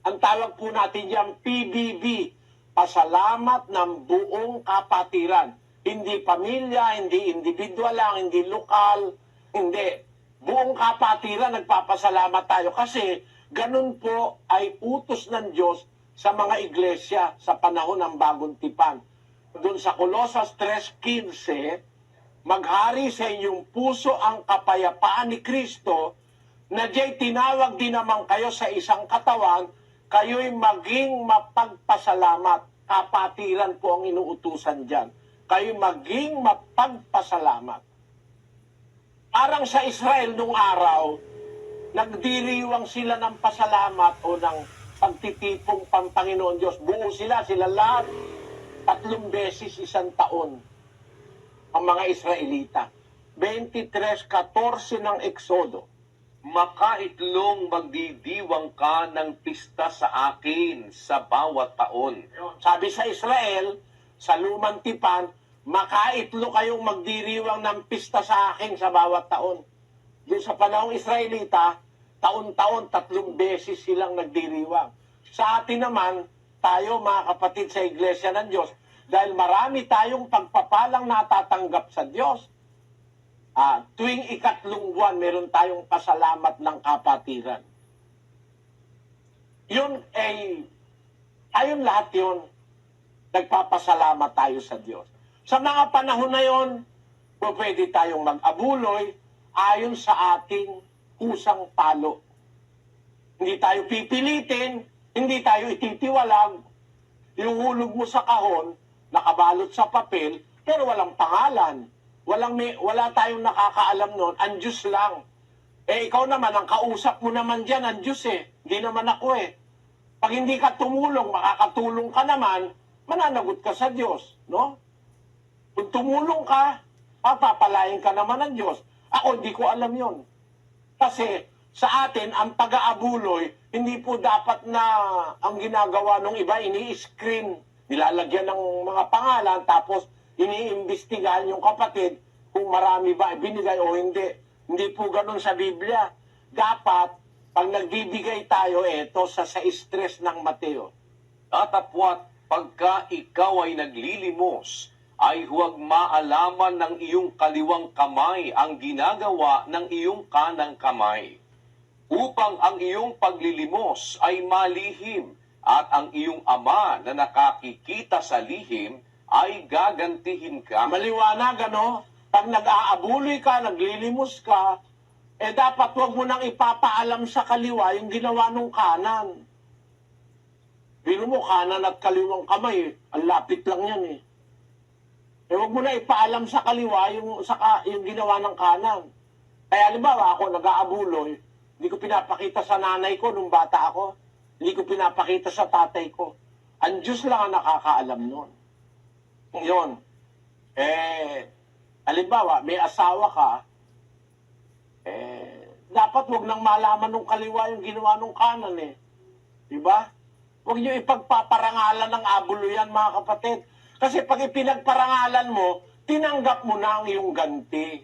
Ang tawag po natin yan PBB, pasalamat ng buong kapatiran. Hindi pamilya, hindi individual lang, hindi lokal, hindi. Buong kapatiran nagpapasalamat tayo kasi ganun po ay utos ng Diyos sa mga iglesia sa panahon ng Bagong Tipan. Doon sa Colosas 3:15, maghari sa inyong puso ang kapayapaan ni Kristo, na diya'y tinawag din naman kayo sa isang katawan, kayo'y maging mapagpasalamat. Kapatiran po ang inuutusan dyan. Kayo'y maging mapagpasalamat. Parang sa Israel nung araw, nagdiriwang sila ng pasalamat o ng pagtitipong Panginoon Diyos. Buo sila lahat, 3 beses isang taon. Ang mga Israelita. 23:14 ng Exodo. Makaitlong magdidiwang ka ng pista sa akin sa bawat taon. Sabi sa Israel, sa Lumang Tipan, makaitlo kayong magdiriwang ng pista sa akin sa bawat taon. Doon sa panahong Israelita, taon-taon 3 beses silang nagdiriwang. Sa atin naman, tayo mga kapatid sa Iglesia ng Diyos, dahil marami tayong pagpapalang natatanggap sa Diyos, tuwing 3 buwan, meron tayong pasalamat ng kapatiran. Yun ay Ayon lahat yon, nagpapasalamat tayo sa Diyos. Sa mga panahon na yon, pwede tayong mag-abuloy ayon sa ating kusang palo. Hindi tayo pipilitin, hindi tayo ititiwalag. Yung hulog mo sa kahon, nakabalot sa papel, pero walang pangalan. Wala tayong nakakaalam noon, ang Diyos lang. Ikaw naman, ang kausap mo naman dyan, ang Diyos Hindi naman ako Pag hindi ka tumulong, makakatulong ka naman, mananagot ka sa Diyos, no? Kung tumulong ka, papapalain ka naman ng Diyos. Ako, hindi ko alam yon. Kasi sa atin, ang pag-aabuloy, hindi po dapat na ang ginagawa ng iba, ini-screen. Nilalagyan ng mga pangalan, tapos iniimbestigahan yung kapatid kung marami ba binigay o hindi. Hindi po ganun sa Biblia. Dapat, pag nagbibigay tayo, sa stress ng Mateo. Tatapwat, pagka ikaw ay naglilimos, ay huwag maalaman ng iyong kaliwang kamay ang ginagawa ng iyong kanang kamay. Upang ang iyong paglilimos ay malihim at ang iyong ama na nakakikita sa lihim ay gagantihin ka. Maliwanag, Pag nag-aabuloy ka, naglilimos ka, dapat wag mo nang ipapaalam sa kaliwa yung ginawa nung kanan. Biro mo, kanan at kaliwang kamay, ang lapit lang yan wag mo na ipaalam sa kaliwa yung ginawa ng kanan. Kaya halimbawa ako nag-aabuloy, hindi ko pinapakita sa nanay ko nung bata ako, hindi ko pinapakita sa tatay ko. Ang Diyos lang ang nakakaalam nun. Yun. Halimbawa, may asawa ka, dapat wag nang malaman nung kaliwa yung ginawa nung kanan Diba? Huwag niyo ipagpaparangalan ng abuluyan, mga kapatid. Kasi pag ipinagparangalan mo, tinanggap mo na ang iyong ganti.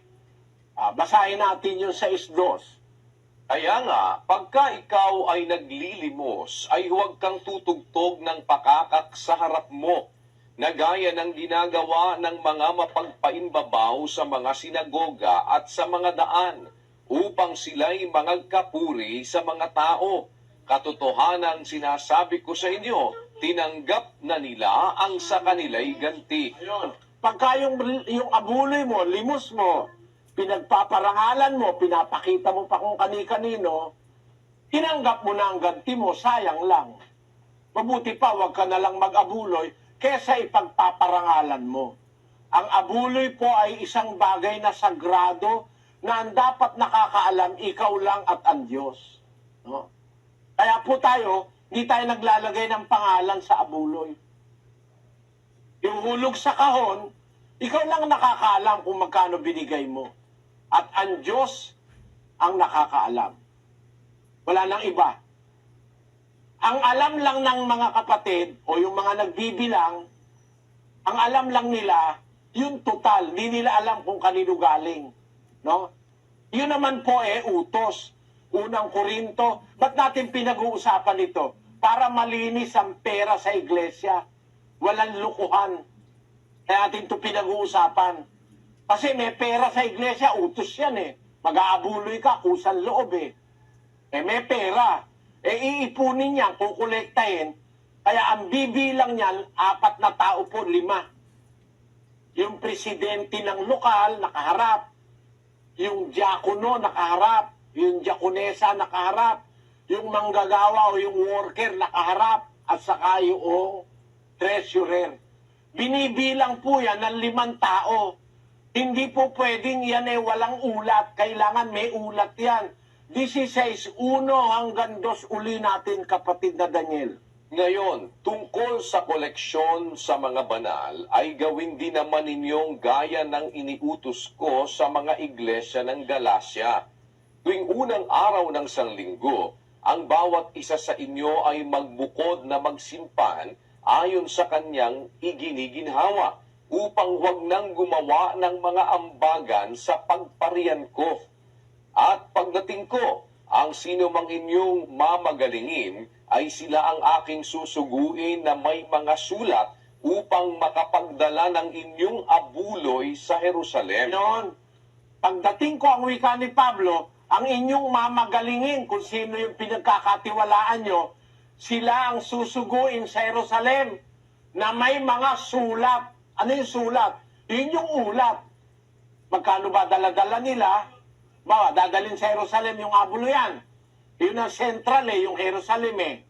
Basahin natin yung 6:2. Kaya nga, pagka ikaw ay naglilimos, ay huwag kang tutugtog ng pakakak sa harap mo, na gaya ng ginagawa ng mga mapagpaimbabaw sa mga sinagoga at sa mga daan, upang sila'y mangagkapuri sa mga tao. Katotohanan sinasabi ko sa inyo, tinanggap na nila ang sa kanila'y ganti. Ayun. Pagka yung abuloy mo, limos mo, pinagpaparangalan mo, pinapakita mo pa kung kani-kanino, tinanggap mo na ang ganti mo, sayang lang. Mabuti pa, wag ka na lang mag-abuloy, kesa ipagpaparangalan mo. Ang abuloy po ay isang bagay na sagrado na ang dapat nakakaalam, ikaw lang at ang Diyos. No? Kaya po tayo, hindi tayo naglalagay ng pangalan sa abuloy. Yung hulog sa kahon, ikaw lang nakakaalam kung magkano binigay mo. At ang Diyos ang nakakaalam. Wala nang iba. Ang alam lang ng mga kapatid o yung mga nagbibilang, ang alam lang nila, yung total. Hindi nila alam kung kanino galing. No? Yun naman po utos. Unang Korinto. Ba't natin pinag-uusapan ito? Para malinis ang pera sa iglesia. Walang lukuhan. Kaya natin ito pinag-uusapan. Kasi may pera sa iglesia, utos yan Mag-aabuloy ka, kusang loob may pera. Iipunin niyan, kukolektahin. Kaya ang bibilang niyan, 4 na tao po, 5. Yung presidente ng lokal, nakaharap. Yung diakono, nakaharap. Yung diakonesa, nakaharap. Yung manggagawa o yung worker, nakaharap. At saka yung treasurer. Binibilang po yan ng 5 tao. Hindi po pwedeng yan walang ulat. Kailangan may ulat yan. 16:1 hanggang 2 uli natin, kapatid na Daniel. Ngayon, tungkol sa koleksyon sa mga banal, ay gawin din naman ninyong gaya ng iniutos ko sa mga iglesia ng Galacia. Tuwing unang araw ng sanlinggo, ang bawat isa sa inyo ay magbukod na magsimpan ayon sa kanyang iginiginhawa, upang huwag nang gumawa ng mga ambagan sa pagparian ko. At pagdating ko, ang sino mang inyong mamagalingin ay sila ang aking susuguin na may mga sulat upang makapagdala ng inyong abuloy sa Jerusalem. Noon, pagdating ko ang wika ni Pablo, ang inyong mamagalingin kung sino yung pinagkakatiwalaan nyo, sila ang susuguin sa Jerusalem na may mga sulat. Ano yung sulat? Yun yung ulat. Magkano ba dala-dala nila? Bawa, dadalhin sa Jerusalem yung abuluyan. Yun ang sentral yung Jerusalem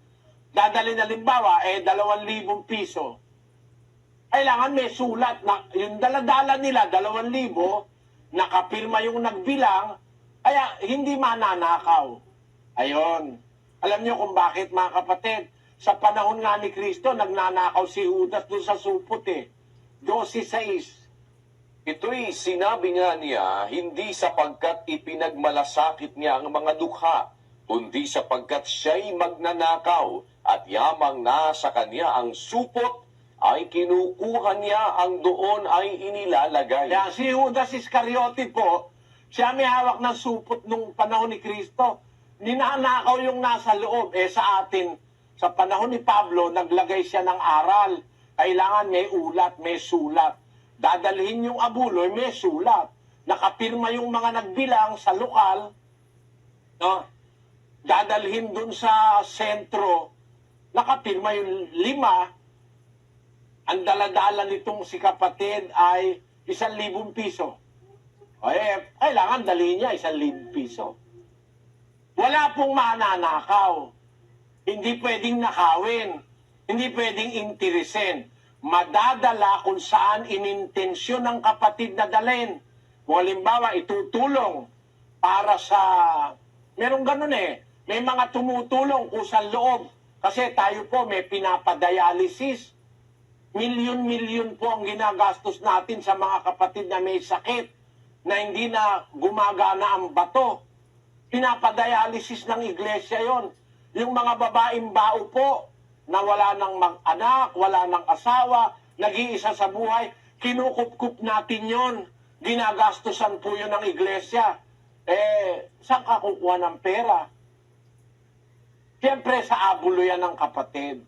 Dadalhin halimbawa, 2,000 piso. Kailangan may sulat na yung dala-dala nila, 2,000, nakapirma yung nagbilang, kaya hindi mananakaw. Ayon. Alam niyo kung bakit, mga kapatid? Sa panahon nga ni Kristo, nagnanakaw si Judas doon sa supot 12:6. Ito'y sinabi nga niya, hindi sapagkat ipinagmalasakit niya ang mga dukha, kundi sapagkat siya'y magnanakaw at yamang nasa kanya ang supot, ay kinukuha niya ang doon ay inilalagay. Kaya si Judas Iscariote po, siya may hawak ng supot nung panahon ni Kristo. Ninanakaw yung nasa loob. Sa atin, sa panahon ni Pablo, naglagay siya ng aral. Kailangan may ulat, may sulat. Dadalhin yung abuloy, may sulat. Nakapirma yung mga nagbilang sa lokal. No? Dadalhin dun sa sentro. Nakapirma yung 5. Ang daladala nitong si kapatid ay 1,000 piso. Kailangan dalhin niya 1,000 piso. Wala pong mananakaw. Hindi pwedeng nakawin. Hindi pwedeng interesin. Madadala kung saan inintensyon ng kapatid na dalhin. Kung halimbawa, itutulong para sa... Merong ganun May mga tumutulong kusang loob. Kasi tayo po may pinapadialysis. Milyon-milyon po ang ginagastos natin sa mga kapatid na may sakit na hindi na gumagana ang bato. Pinapadialysis ng iglesia yon. Yung mga babaeng bao po na wala nang mag-anak, wala nang asawa, nag-iisa sa buhay, kinukup-kup natin yon. Ginagastosan po yun ng iglesia. Saan ka kukuha ng pera? Siyempre sa abulo yan ng kapatid.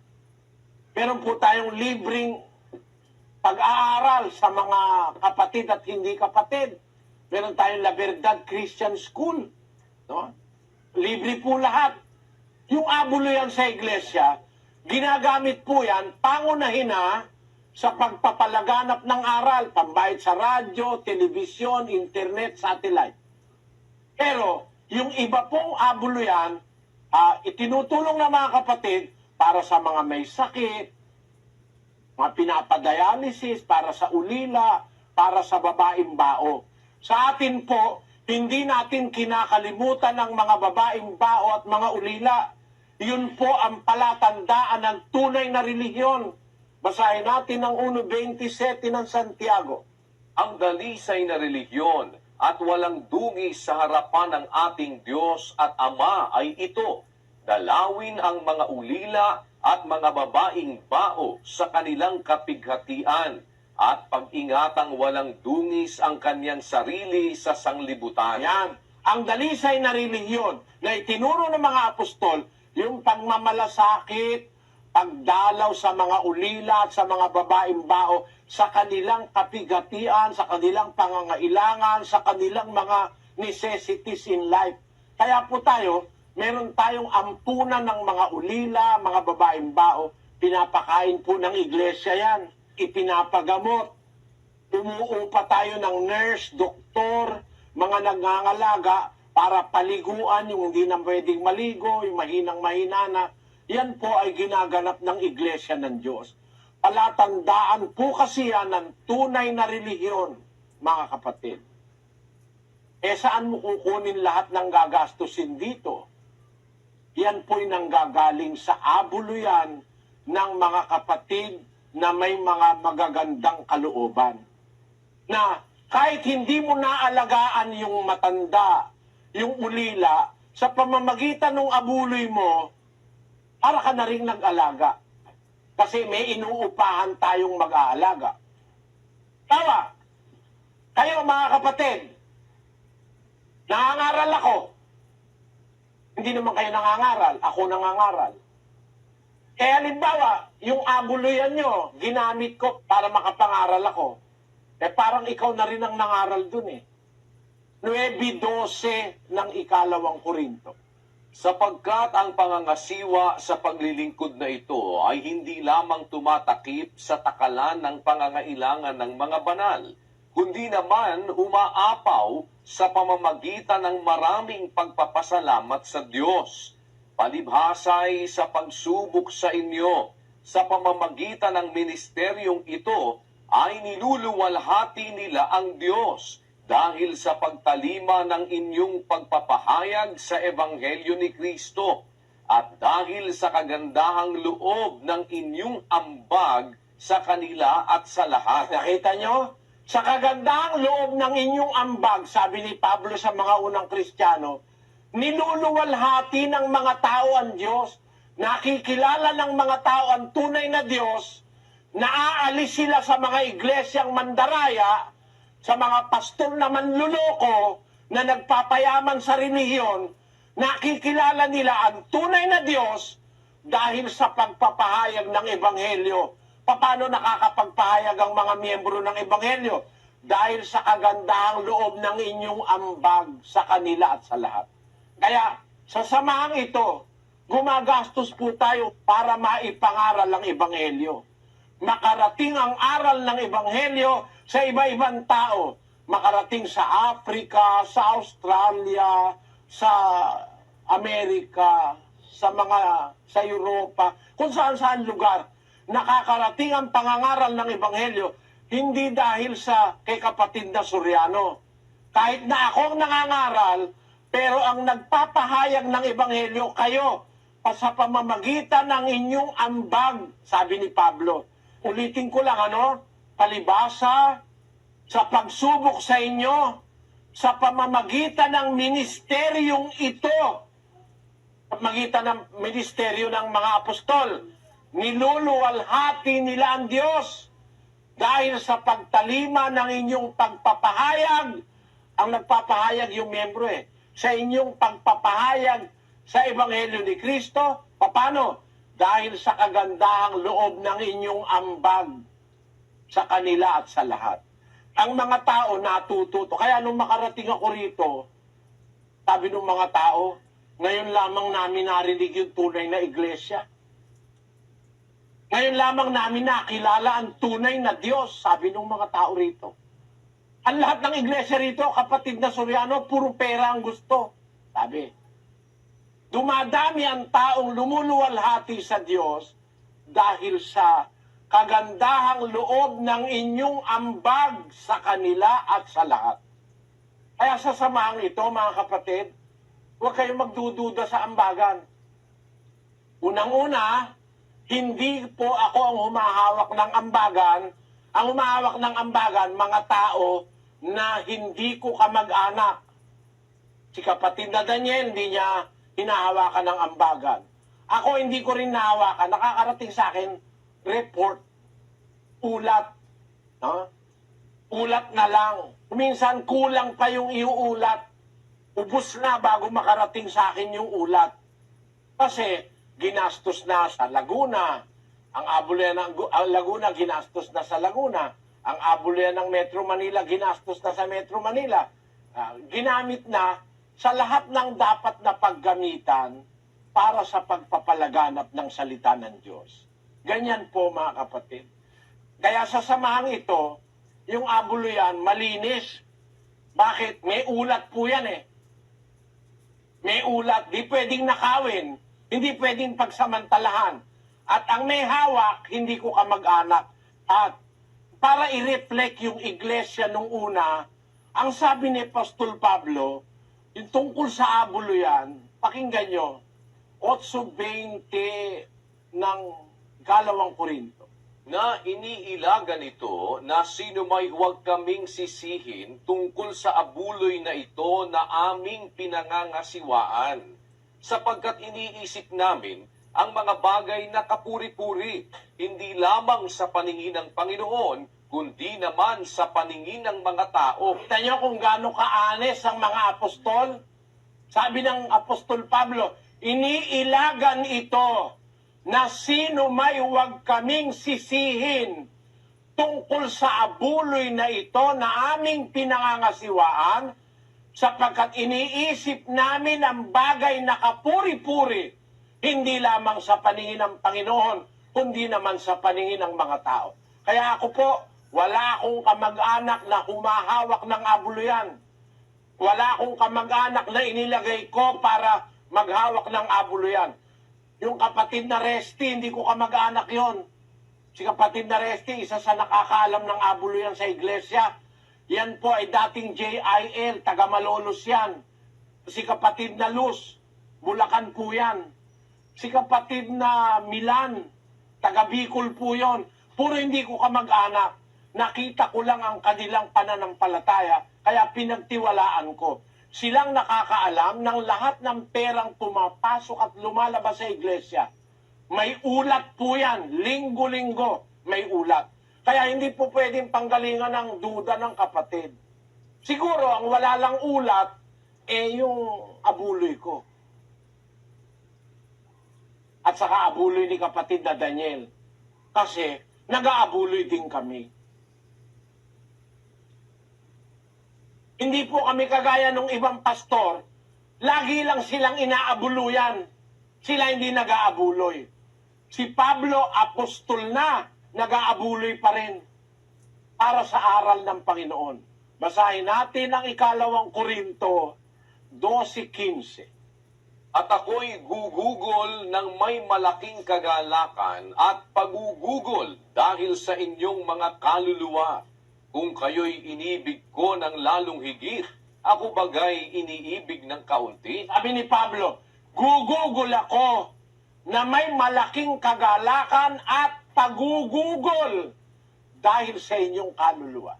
Meron po tayong libreng pag-aaral sa mga kapatid at hindi kapatid. Meron tayong La Verdad Christian School. No? Libre po lahat. Yung abulo yan sa iglesia, ginagamit po yan, pangunahin sa pagpapalaganap ng aral, pambayad sa radyo, telebisyon, internet, satellite. Pero, yung iba pong abulo yan, itinutulong ng mga kapatid para sa mga may sakit, mga pinapadialysis, para sa ulila, para sa babaeng bao. Sa atin po, hindi natin kinakalimutan ng mga babaeng bao at mga ulila. Yun po ang palatandaan ng tunay na relihiyon. Basahin natin ang 1:27 ng Santiago. Ang dalisay na relihiyon at walang dungis sa harapan ng ating Diyos at Ama ay ito: dalawin ang mga ulila at mga babaeng bao sa kanilang kapighatian at pag-ingatang walang dungis ang kanyang sarili sa sanglibutan. Ayan. Ang dalisay na relihiyon na itinuro ng mga apostol, yung pagmamalasakit, pagdalaw sa mga ulila at sa mga babaeng bao sa kanilang kapighatian, sa kanilang pangangailangan, sa kanilang mga necessities in life. Kaya po tayo, meron tayong ampunan ng mga ulila, mga babaeng bao. Pinapakain po ng iglesia yan. Ipinapagamot. Umuupa tayo ng nurse, doktor, mga nangangalaga para paliguan yung hindi na pwedeng maligo, yung mahinang-mahina na. Yan po ay ginaganap ng iglesia ng Diyos. Palatandaan po kasi yan ng tunay na relihiyon, mga kapatid. Saan mo kukunin lahat ng gagastusin dito? Yan po'y nanggagaling sa abuluyan ng mga kapatid na may mga magagandang kalooban. Na kahit hindi mo naalagaan yung matanda, yung ulila, sa pamamagitan ng abuloy mo, para ka na rin nag-alaga. Kasi may inuupahan tayong mag-aalaga. Tawa, kayo mga kapatid, nangangaral ako. Hindi naman kayo nangangaral, ako nangangaral. Kaya halimbawa, yung abuluyan nyo, ginamit ko para makapangaral ako. Parang ikaw na rin ang nangaral dun 9:12 ng 2 Korinto. Sapagkat ang pangangasiwa sa paglilingkod na ito ay hindi lamang tumatakip sa takalan ng pangangailangan ng mga banal, kundi naman umaapaw sa pamamagitan ng maraming pagpapasalamat sa Diyos. Palibhasay sa pagsubok sa inyo, sa pamamagitan ng ministeryong ito, ay niluluwalhati nila ang Diyos dahil sa pagtalima ng inyong pagpapahayag sa Ebanghelyo ni Kristo at dahil sa kagandahang loob ng inyong ambag sa kanila at sa lahat. Nakita nyo? Sa kagandahang loob ng inyong ambag, sabi ni Pablo sa mga unang Kristiyano, niluluwalhati ng mga tao ang Diyos, nakikilala ng mga tao ang tunay na Diyos, naaalis sila sa mga iglesyang mandaraya, sa mga pastor na manluloko na nagpapayaman sa relihiyon, nakikilala nila ang tunay na Diyos dahil sa pagpapahayag ng Ebanghelyo. Paano nakakapagpahayag ang mga miyembro ng Ebanghelyo? Dahil sa kagandahang loob ng inyong ambag sa kanila at sa lahat. Kaya sa samahang ito, gumagastos po tayo para maipangaral ang Ebanghelyo. Makarating ang aral ng Ebanghelyo sa iba-ibang tao. Makarating sa Africa, sa Australia, sa Amerika, sa Europa, kung saan-saan lugar. Nakakarating ang pangangaral ng Ebanghelyo, hindi dahil sa kay kapatid na Soriano. Kahit na ako ang nangangaral, pero ang nagpapahayag ng Ebanghelyo kayo, sa pamamagitan ng inyong ambag, sabi ni Pablo. Ulitin ko lang, palibasa sa pagsubok sa inyo, sa pamamagitan ng ministeryong ito, pamamagitan ng ministeryo ng mga apostol, niluluwalhati nila ang Diyos dahil sa pagtalima ng inyong pagpapahayag. Ang nagpapahayag yung miyembro sa inyong pagpapahayag sa Ebanghelyo ni Kristo. Paano? Dahil sa kagandahang loob ng inyong ambag sa kanila at sa lahat. Ang mga tao natututo. Kaya nung makarating ako rito, sabi ng mga tao, ngayon lamang namin narinig yung tunay na iglesia. Ngayon lamang namin nakilala ang tunay na Diyos, sabi ng mga tao rito. Ang lahat ng iglesia rito, kapatid na Soriano, puro pera ang gusto. Sabi, dumadami ang taong lumuluwalhati sa Diyos dahil sa kagandahang loob ng inyong ambag sa kanila at sa lahat. Kaya sa samahang ito, mga kapatid, huwag kayong magdududa sa ambagan. Unang-una, hindi po ako ang humahawak ng ambagan. Ang humahawak ng ambagan, mga tao na hindi ko kamag-anak. Si kapatid na Daniel, hindi niya hinahawakan ng ambagan. Ako hindi ko rin nahawakan. Nakakarating sa akin, report, ulat. Ulat na lang. Minsan kulang pa yung iuulat. Ubus na bago makarating sa akin yung ulat. Kasi ginastos na sa Laguna. Ang abulyan ng Laguna, ginastos na sa Laguna. Ang abulyan ng Metro Manila, ginastos na sa Metro Manila. Ginamit na sa lahat ng dapat na paggamitan para sa pagpapalaganap ng salita ng Diyos. Ganyan po, mga kapatid. Kaya sa samahang ito, yung abuluyan, malinis. Bakit? May ulat po yan May ulat, di pwedeng nakawin. Hindi pwedeng pagsamantalahan. At ang may hawak, hindi ko kamag-anak. At para i-reflect yung iglesia nung una, ang sabi ni Apostol Pablo, yung tungkol sa abulo yan, pakinggan nyo, 8:20 ng Kalawang Korinto. Na iniilagan ito na sino may huwag kaming sisihin tungkol sa abuloy na ito na aming pinangangasiwaan, sapagkat iniisip namin ang mga bagay na kapuri-puri, hindi lamang sa paningin ng Panginoon, kundi naman sa paningin ng mga tao. Kita nyo kung gaano ka-honest ang mga apostol? Sabi ng Apostol Pablo, iniilagan ito na sino may huwag kaming sisihin tungkol sa abuloy na ito na aming pinangangasiwaan, sapagkat iniisip namin ang bagay na kapuri-puri, hindi lamang sa paningin ng Panginoon, kundi naman sa paningin ng mga tao. Kaya ako po, wala akong kamag-anak na humahawak ng abuluyan. Wala akong kamag-anak na inilagay ko para maghawak ng abuluyan. Yung kapatid na Resty, hindi ko kamag-anak yon. Si kapatid na Resty, isa sa nakakaalam ng abuluyan sa iglesia. Yan po ay dating JIL, taga Malolos yan. Si kapatid na Luz, Bulacan po yan. Si kapatid na Milan, taga Bicol po yon. Puro hindi ko kamag-anak. Nakita ko lang ang kanilang pananampalataya, kaya pinagtiwalaan ko. Silang nakakaalam ng lahat ng perang pumapasok at lumalabas sa iglesia. May ulat po yan. Linggo-linggo may ulat. Kaya hindi po pwedeng panggalingan ng duda ng kapatid. Siguro, ang wala lang ulat, yung abuloy ko. At saka abuloy ni kapatid na Daniel. Kasi, nag-aabuloy din kami. Hindi po kami kagaya ng ibang pastor, lagi lang silang inaabuluyan. Sila hindi nag-aabuloy. Si Pablo, apostol na, nag-aabuloy pa rin para sa aral ng Panginoon. Basahin natin ang 2 Korinto 12:15. At ako'y gugugol ng may malaking kagalakan at pagugugol dahil sa inyong mga kaluluwa. Kung kayo'y inibig ko ng lalong higit, ako bagay iniibig ng kaunti? Sabi ni Pablo, gugugol ako na may malaking kagalakan at pagugugol dahil sa inyong kaluluwa.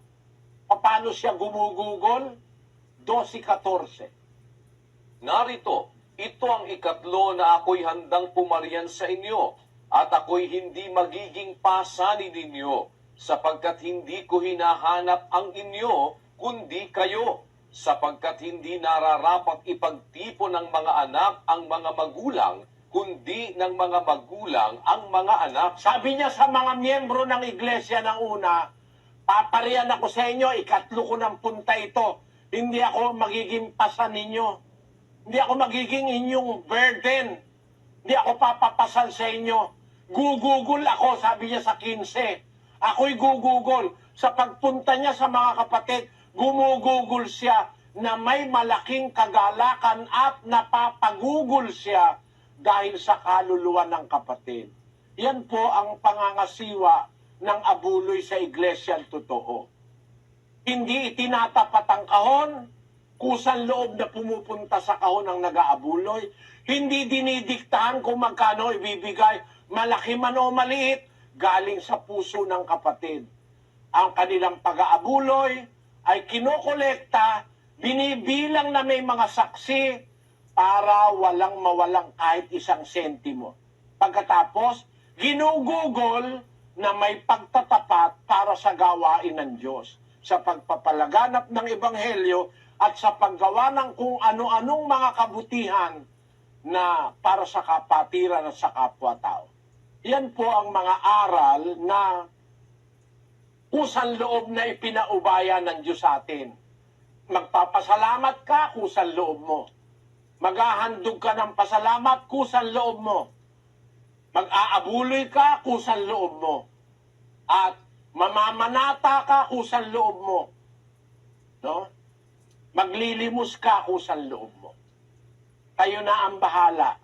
Paano siya gumugugol? 12:14. Narito, ito ang ikatlo na ako'y handang pumarian sa inyo, at ako'y hindi magiging pasanin ninyo, sapagkat hindi ko hinahanap ang inyo, kundi kayo, sapagkat hindi nararapat ipagtipon ng mga anak ang mga magulang, kundi ng mga magulang ang mga anak. Sabi niya sa mga miyembro ng iglesia ng una, paparian ako sa inyo, ikatlo ko ng punta ito. Hindi ako magiging pasan ninyo. Hindi ako magiging inyong burden. Hindi ako papapasal sa inyo. Gugugol ako, sabi niya sa 15. Ako'y gugugol. Sa pagpunta niya sa mga kapatid, gumugugol siya na may malaking kagalakan at napapagugol siya dahil sa kaluluwa ng kapatid. Yan po ang pangangasiwa ng abuloy sa iglesyang totoo. Hindi itinatapat ang kahon, kusang loob na pumupunta sa kahon ng nag-aabuloy. Hindi dinidiktahan kung magkano ibibigay, malaki man o maliit, galing sa puso ng kapatid. Ang kanilang pag-aabuloy ay kinokolekta, binibilang na may mga saksi para walang mawalang kahit isang sentimo. Pagkatapos, ginugugol na may pagtatapat para sa gawain ng Diyos, sa pagpapalaganap ng Ebanghelyo at sa paggawa ng kung ano-anong mga kabutihan na para sa kapatiran at sa kapwa-tao. Yan po ang mga aral na kusang loob na ipinaubaya ng Diyos sa atin. Magpapasalamat ka, kusang loob mo. Maghahandog ka ng pasalamat, kusang loob mo. Mag-aabuloy ka, kusang loob mo. At mamamanata ka, kusang loob mo. No? Maglilimos ka, kusang loob mo. Kayo na ang bahala.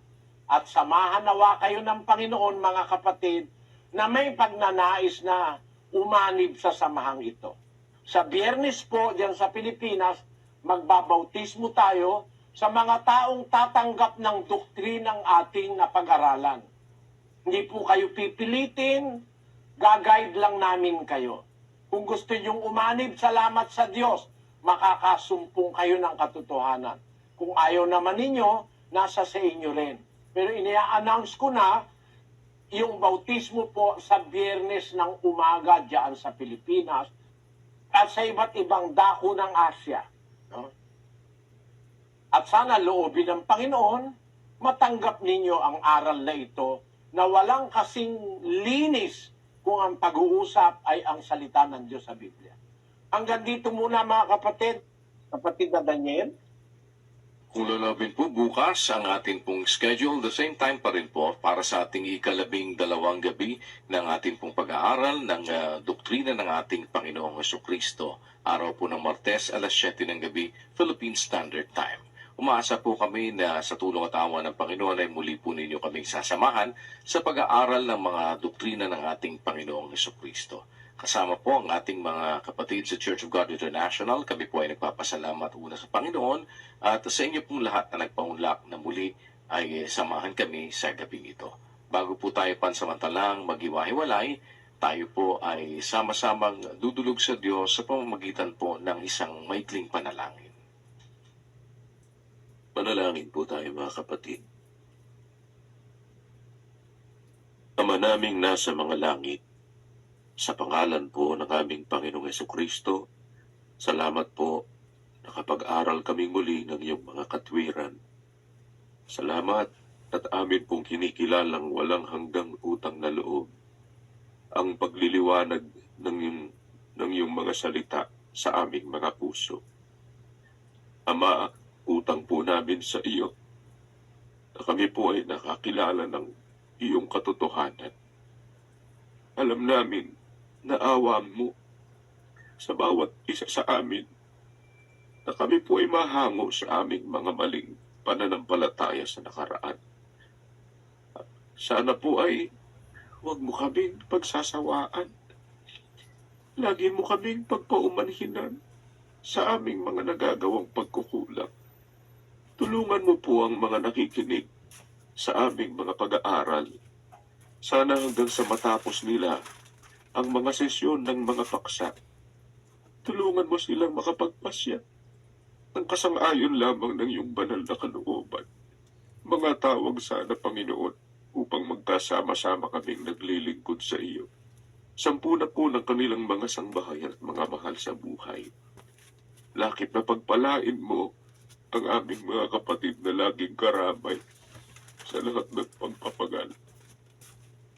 At samahan nawa kayo ng Panginoon, mga kapatid, na may pagnanais na umanib sa samahang ito. Sa Biyernes po, diyan sa Pilipinas, magbabautismo tayo sa mga taong tatanggap ng doktrinang ating napag-aralan. Hindi po kayo pipilitin, gaguide lang namin kayo. Kung gusto nyong umanib, salamat sa Diyos, makakasumpong kayo ng katotohanan. Kung ayaw naman ninyo, nasa sa inyo rin. Pero inia-announce ko na yung bautismo po sa Biyernes ng umaga diyan sa Pilipinas at sa iba't ibang dako ng Asya. No? At sana loobin ng Panginoon, matanggap ninyo ang aral na ito na walang kasing linis kung ang pag-uusap ay ang salita ng Diyos sa Biblia. Hanggang dito muna mga kapatid, Kapatid na Daniel? Kung lolobin po bukas ang atin pong schedule, the same time pa rin po para sa ating ika-12 gabi ng ating pong pag-aaral ng doktrina ng ating Panginoong Jesucristo. Araw po ng Martes, alas 7 ng gabi, Philippine Standard Time. Umaasa po kami na sa tulong at awa ng Panginoon ay muli po ninyo kaming sasamahan sa pag-aaral ng mga doktrina ng ating Panginoong Jesucristo. Kasama po ang ating mga kapatid sa Church of God International. Kami po ay nagpapasalamat una sa Panginoon at sa inyo pong lahat na nagpaunlak na muli ay samahan kami sa gabing ito. Bago po tayo pansamantalang maghiwa-hiwalay, tayo po ay sama-samang dudulog sa Diyos sa pamamagitan po ng isang maikling panalangin. Manalangin po tayo mga kapatid. Ama naming nasa mga langit, sa pangalan po ng aming Panginoong Jesucristo, salamat po nakapag-aral kami muli ng iyong mga katwiran. Salamat at amin pong kinikilalang walang hanggang utang na loob ang pagliliwanag ng iyong mga salita sa aming mga puso. Ama, utang po namin sa iyo na kami po ay nakakilala ng iyong katotohanan. Alam namin na awa mo sa bawat isa sa amin na kami po ay mahango sa aming mga maling pananampalataya sa nakaraan. Sana po ay huwag mo kaming pagsasawaan. Lagi mo kaming pagpaumanhinan sa aming mga nagagawang pagkukulang. Tulungan mo po ang mga nakikinig sa aming mga pag-aaral. Sana hanggang sa matapos nila ang mga sesyon ng mga paksa, tulungan mo silang makapagpasya ng kasang-ayon lamang ng iyong banal na kalooban. Mga tawag sana, Panginoon, upang magkasama-sama kaming naglilingkod sa iyo. 10 na po ng kanilang mga sangbahayan at mga mahal sa buhay. Lakip na pagpalain mo ang aming mga kapatid na laging karamay sa lahat ng pagpapagal.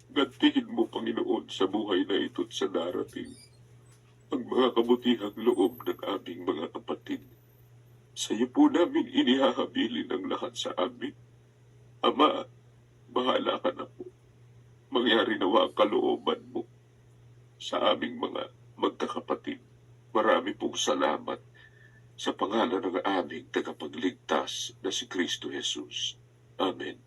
Gantihin mo, Panginoon, sa buhay na ito at sa darating ang mga kabutihang loob ng aming mga kapatid. Sa iyo po namin inihahabilin ang lahat sa amin. Ama, bahala ka na po. Mangyari nawa ang kalooban mo sa aming mga magkakapatid. Marami pong salamat sa pangalan ng aming tagapagligtas na si Kristo Jesus. Amen.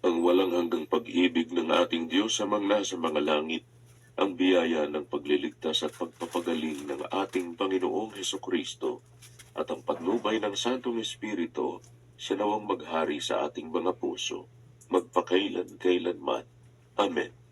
Ang walang hanggang pag-ibig ng ating Diyos amang nasa mga langit, ang biyaya ng pagliligtas at pagpapagaling ng ating Panginoong Hesukristo, at ang patnubay ng Santong Espiritu, siya nawang maghari sa ating mga puso, magpakailan-kailanman. Amen.